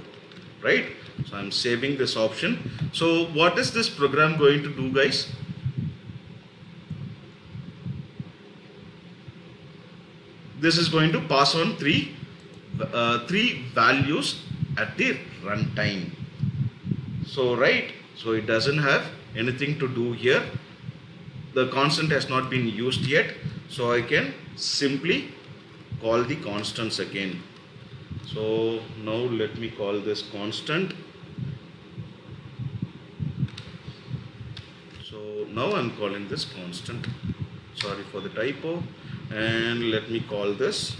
right? So I'm saving this option. So what is this program going to do, guys? This is going to pass on three values at the runtime. So right, so it doesn't have anything to do here. The constant has not been used yet, so I can simply call the constants again. So now let me call this constant. So now I'm calling this constant. Sorry for the typo. And let me call this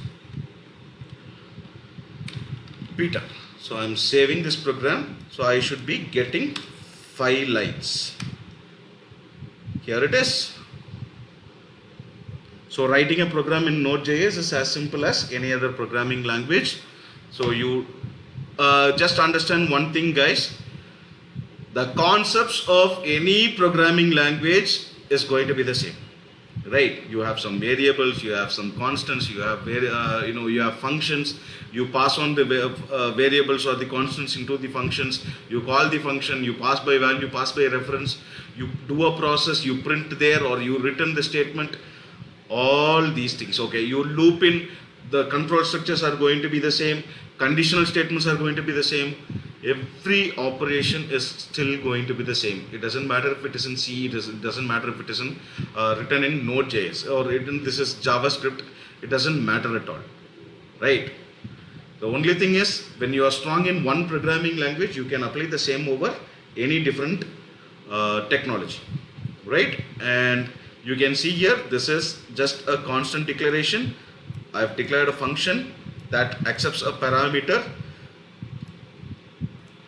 beta. So I'm saving this program. So I should be getting 5 lines. Here it is. So writing a program in Node.js is as simple as any other programming language. So you just understand one thing, guys. The concepts of any programming language is going to be the same, right? You have some variables, you have some constants, you have you have functions. You pass on the variables or the constants into the functions. You call the function, you pass by value, pass by reference. You do a process, you print there, or you return the statement. All these things, okay? You loop in. The control structures are going to be the same. Conditional statements are going to be the same. Every operation is still going to be the same. It doesn't matter if it is in C, it doesn't matter if it is in written in Node.js or this is JavaScript. It doesn't matter at all, right? The only thing is, when you are strong in one programming language, you can apply the same over any different technology, right? And you can see here, this is just a constant declaration. I have declared a function that accepts a parameter.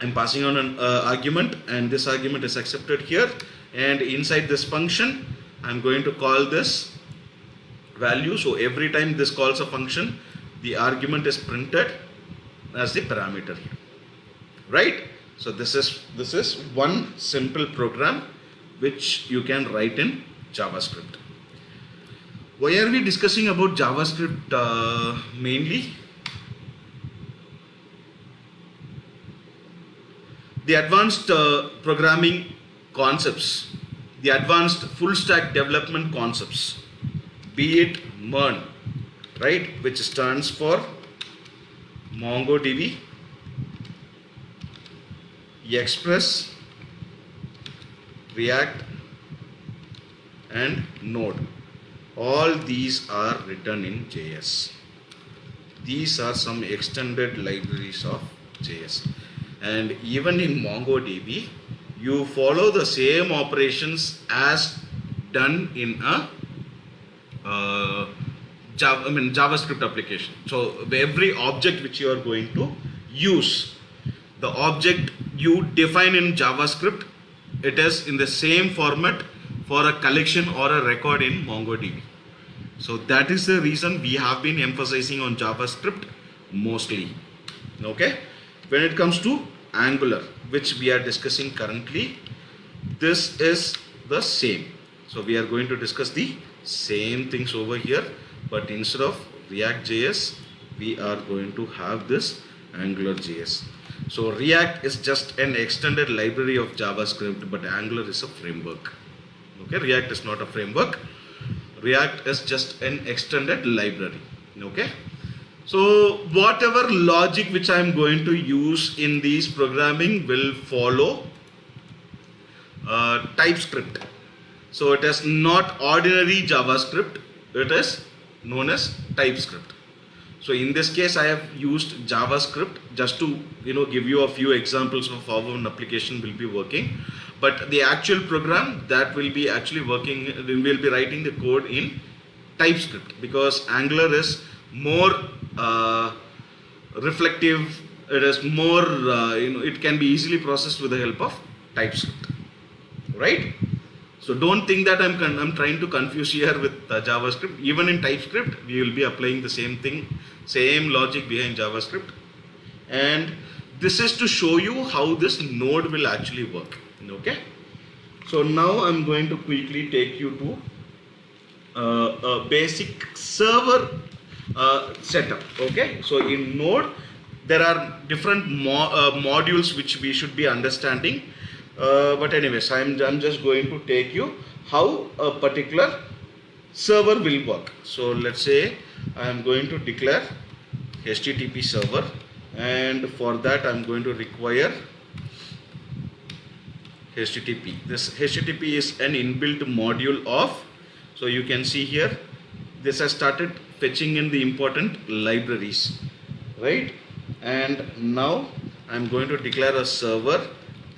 I'm passing on an argument, and this argument is accepted here. And inside this function, I'm going to call this value. So every time this calls a function, the argument is printed as the parameter here, right? So this is one simple program which you can write in JavaScript. Why are we discussing about JavaScript mainly? The advanced programming concepts, the advanced full stack development concepts, be it MERN, right, which stands for MongoDB, Express, React, and Node. All these are written in JS. These are some extended libraries of JS. And even in MongoDB, you follow the same operations as done in a JavaScript application. So every object which you are going to use, the object you define in JavaScript, it is in the same format for a collection or a record in MongoDB. So that is the reason we have been emphasizing on JavaScript mostly. Okay. When it comes to Angular, which we are discussing currently, this is the same. So we are going to discuss the same things over here, but instead of React.js, we are going to have this AngularJS. So React is just an extended library of JavaScript, but Angular is a framework. Okay, React is not a framework. React is just an extended library. Okay. So whatever logic which I am going to use in these programming will follow TypeScript. So it is not ordinary JavaScript, it is known as TypeScript. So in this case I have used JavaScript just to give you a few examples of how an application will be working. But the actual program that will be actually working, we will be writing the code in TypeScript, because Angular is more reflective. It is more it can be easily processed with the help of TypeScript, right? So don't think that I'm trying to confuse here with JavaScript. Even in TypeScript we will be applying the same thing, same logic behind JavaScript. And this is to show you how this node will actually work. Okay, so now I'm going to quickly take you to a basic server setup. Okay, so in Node there are different modules which we should be understanding, but anyways I'm just going to take you how a particular server will work. So let's say I am going to declare HTTP server, and for that I'm going to require HTTP. This HTTP is an inbuilt module of, so you can see here, this has started fetching in the important libraries, right? And now I'm going to declare a server,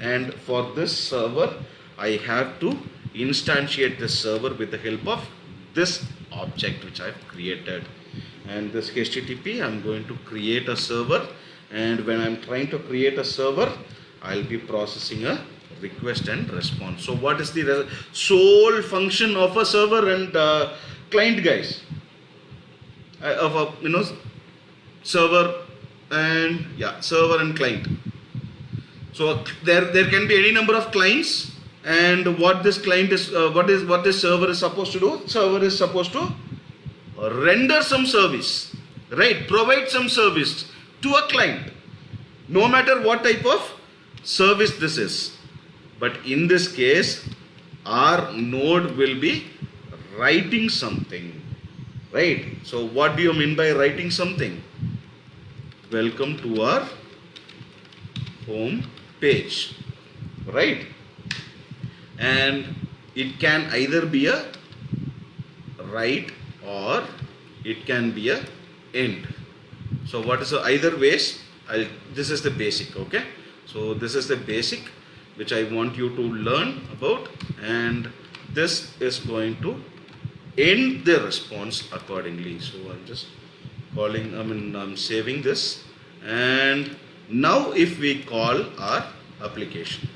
and for this server I have to instantiate this server with the help of this object which I've created. And this HTTP, I'm going to create a server, and when I'm trying to create a server, I'll be processing a request and response. So what is the sole function of a server and client, guys? Of a server and server and client. So there can be any number of clients, and what this client is, what this server is supposed to do? Server is supposed to render some service, right? Provide some service to a client, no matter what type of service this is. But in this case, our node will be writing something, right? So what do you mean by writing something? Welcome to our home page, right? And it can either be a write or it can be a end. So what is either ways? This is the basic, okay? So this is the basic which I want you to learn about, and this is going to end the response accordingly. So I'm just I'm saving this, and now if we call our application,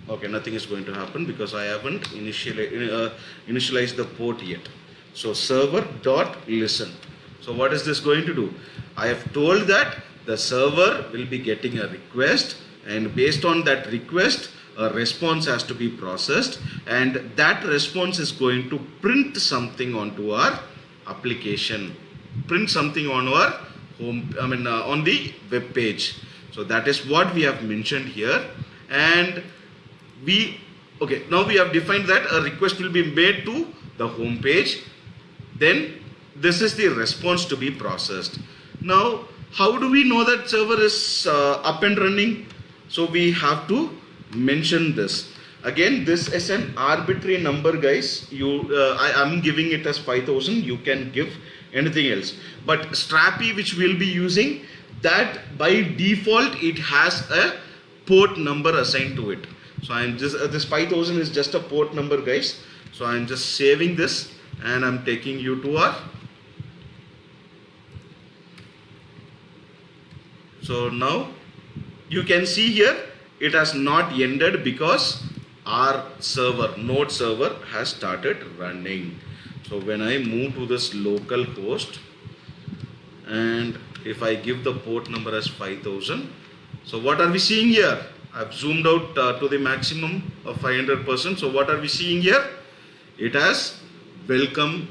okay, nothing is going to happen because I haven't initialized the port yet. So server dot listen. So what is this going to do? I have told that the server will be getting a request, and based on that request, a response has to be processed, and that response is going to print something onto our application, print something on our home, on the web page. So that is what we have mentioned here. And now we have defined that a request will be made to the home page, then this is the response to be processed. Now how do we know that server is up and running? So we have to mention this. Again, this is an arbitrary number, guys. I am giving it as 5000. You can give anything else, but Strapi, which we'll be using, that by default it has a port number assigned to it. So I'm just this 5000 is just a port number, guys. So I'm just saving this, and I'm taking you to our. So now you can see here it has not ended because our server, node server, has started running. So when I move to this local host, and if I give the port number as 5000, so what are we seeing here? I've zoomed out to the maximum of 500%. So what are we seeing here? It has welcomed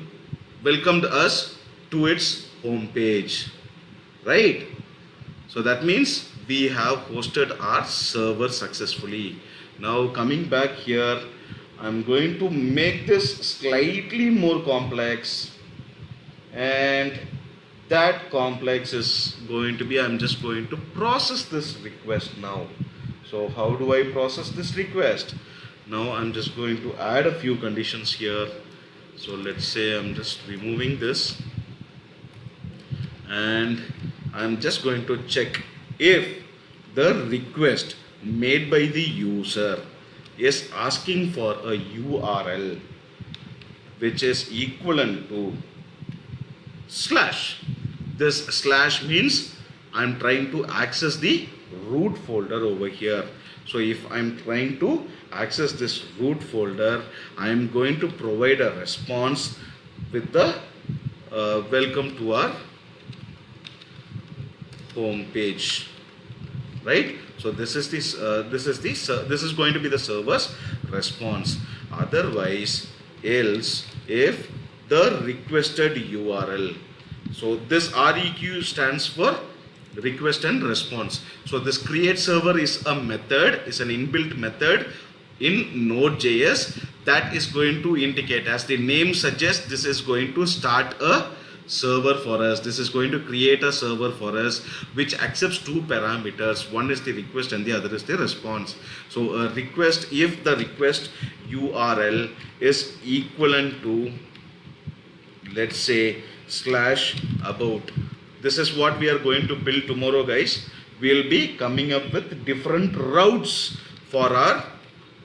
us to its home page, right? So that means we have hosted our server successfully. Now coming back here, I'm going to make this slightly more complex, and that complex is going to be, I'm just going to process this request now. So how do I process this request? Now I'm just going to add a few conditions here. So let's say I'm just removing this, and I'm just going to check if the request made by the user is asking for a URL which is equivalent to slash. This slash means I'm trying to access the root folder over here. So if I'm trying to access this root folder, I'm going to provide a response with the welcome to our home page, right? So this is going to be the server's response. Otherwise, else, if the requested URL, so this REQ stands for request and response. So this create server is a method, is an inbuilt method in Node.js that is going to indicate, as the name suggests, this is going to start a server for us. This is going to create a server for us which accepts two parameters. One is the request and the other is the response. So a request, if the request URL is equivalent to, let's say, /about, this is what we are going to build tomorrow, guys. We will be coming up with different routes for our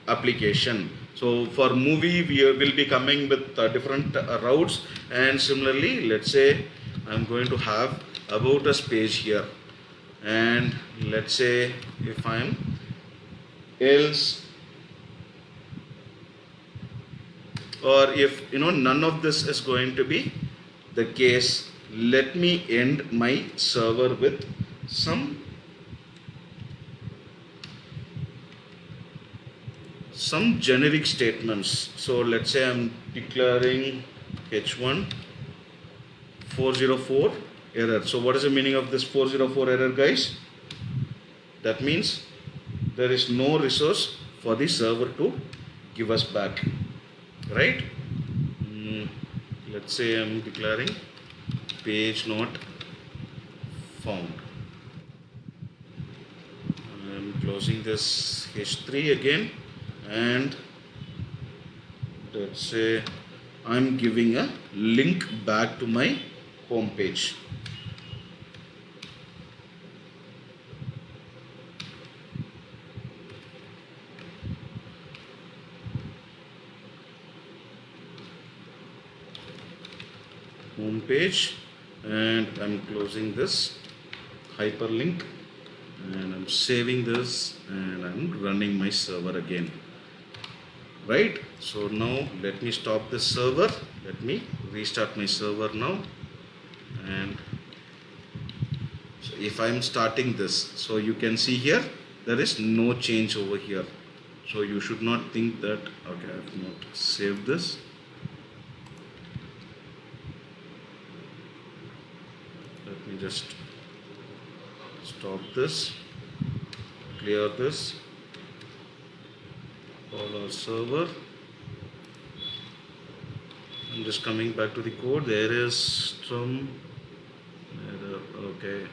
application. So for movie we will be coming with different routes, and similarly, let's say I'm going to have about us page here, and let's say if I'm else, or if none of this is going to be the case, let me end my server with some generic statements. So let's say I'm declaring H1 404 error. So what is the meaning of this 404 error, guys? That means there is no resource for the server to give us back, right? Let's say I'm declaring page not found. I'm closing this H3 again, and let's say I'm giving a link back to my home page. Home page, and I'm closing this hyperlink, and I'm saving this, and I'm running my server again. Right? So now let me stop this server. Let me restart my server now. And so if I'm starting this, so you can see here there is no change over here. So you should not think that, okay, I have not saved this. Let me just stop this, clear this, call our server. I'm just coming back to the code. There is some error. Okay.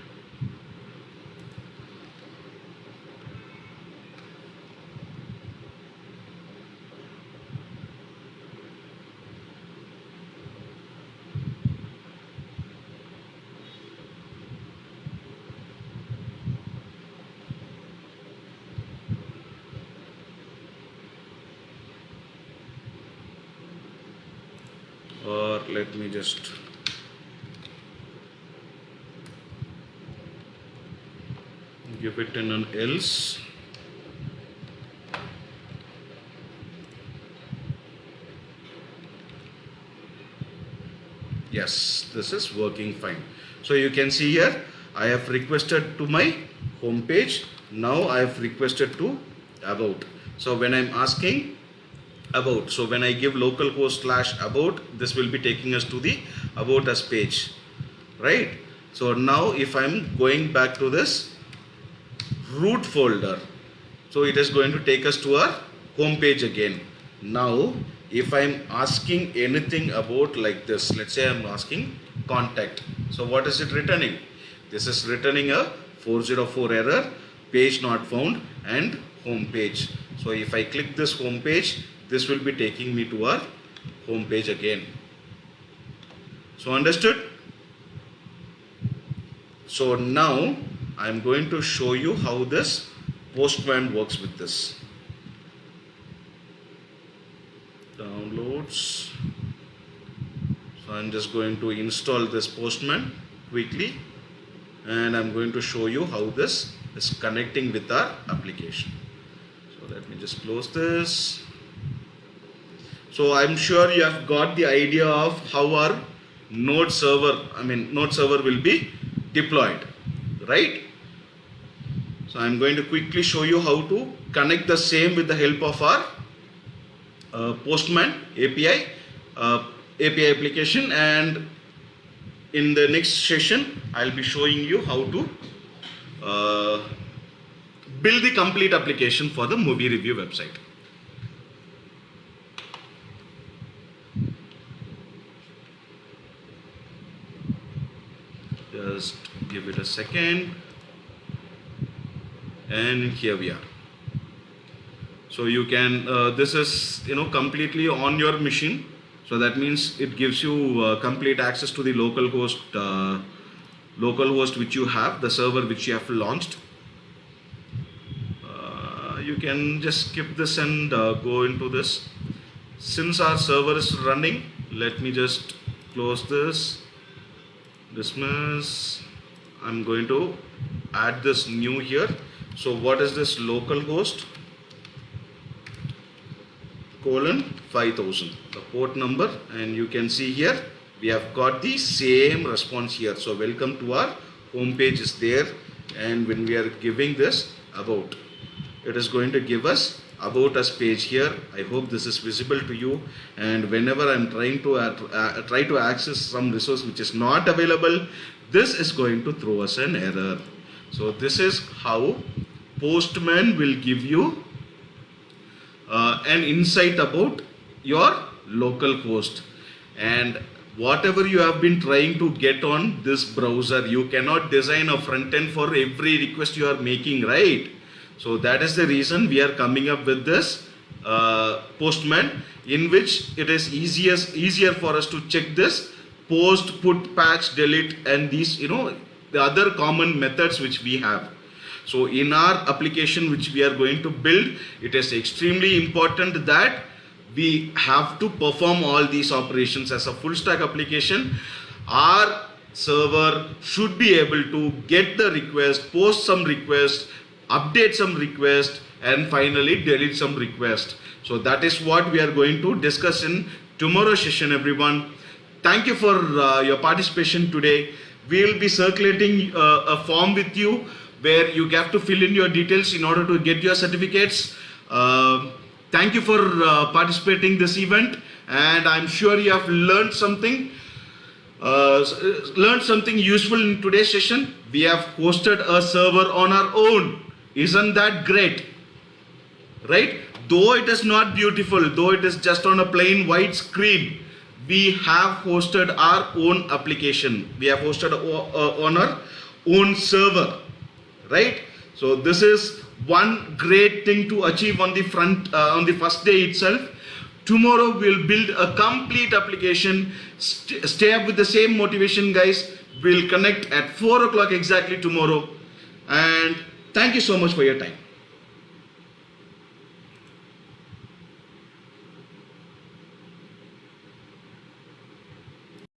Or let me just give it in an else. Yes, this is working fine. So you can see here I have requested to my home page. Now I have requested to about. So when I'm asking about, so when I give localhost /about, this will be taking us to the about us page, right? So now if I'm going back to this root folder, so it is going to take us to our home page again. Now if I'm asking anything about like this, let's say I'm asking contact, so what is it returning? This is returning a 404 error, page not found, and home page. So if I click this home page, this will be taking me to our home page again. So understood? So now I'm going to show you how this Postman works with this. Downloads. So I'm just going to install this Postman quickly, and I'm going to show you how this is connecting with our application. So let me just close this. So I'm sure you have got the idea of how our node server will be deployed, right? So I'm going to quickly show you how to connect the same with the help of our Postman API application, and in the next session I'll be showing you how to build the complete application for the movie review website. Just give it a second. And here we are. So you can, this is, completely on your machine. So that means it gives you complete access to the local host which you have, the server which you have launched. You can just skip this and go into this. Since our server is running, let me just close this, dismiss. I'm going to add this new here. So what is this local host? :5000, the port number, and you can see here we have got the same response here. So welcome to our home page is there, and when we are giving this about, it is going to give us about us page here. I hope this is visible to you, and whenever I'm trying to try to access some resource which is not available, this is going to throw us an error. So this is how Postman will give you an insight about your local host. And whatever you have been trying to get on this browser, you cannot design a front end for every request you are making, right? So that is the reason we are coming up with this Postman, in which it is easier for us to check this post, put, patch, delete, and these, the other common methods which we have. So in our application which we are going to build, it is extremely important that we have to perform all these operations as a full stack application. Our server should be able to get the request, post some request, update some request, and finally delete some request. So that is what we are going to discuss in tomorrow's session, everyone. Thank you for your participation today. We will be circulating a form with you where you have to fill in your details in order to get your certificates. Thank you for participating this event, and I'm sure you have learned something useful in today's session. We have hosted a server on our own. Isn't that great? Right? Though it is not beautiful, though it is just on a plain white screen, we have hosted our own application. We have hosted on our own server. Right? So this is one great thing to achieve on the first day itself. Tomorrow we'll build a complete application. Stay up with the same motivation, guys. We'll connect at 4 o'clock exactly tomorrow. And thank you so much for your time.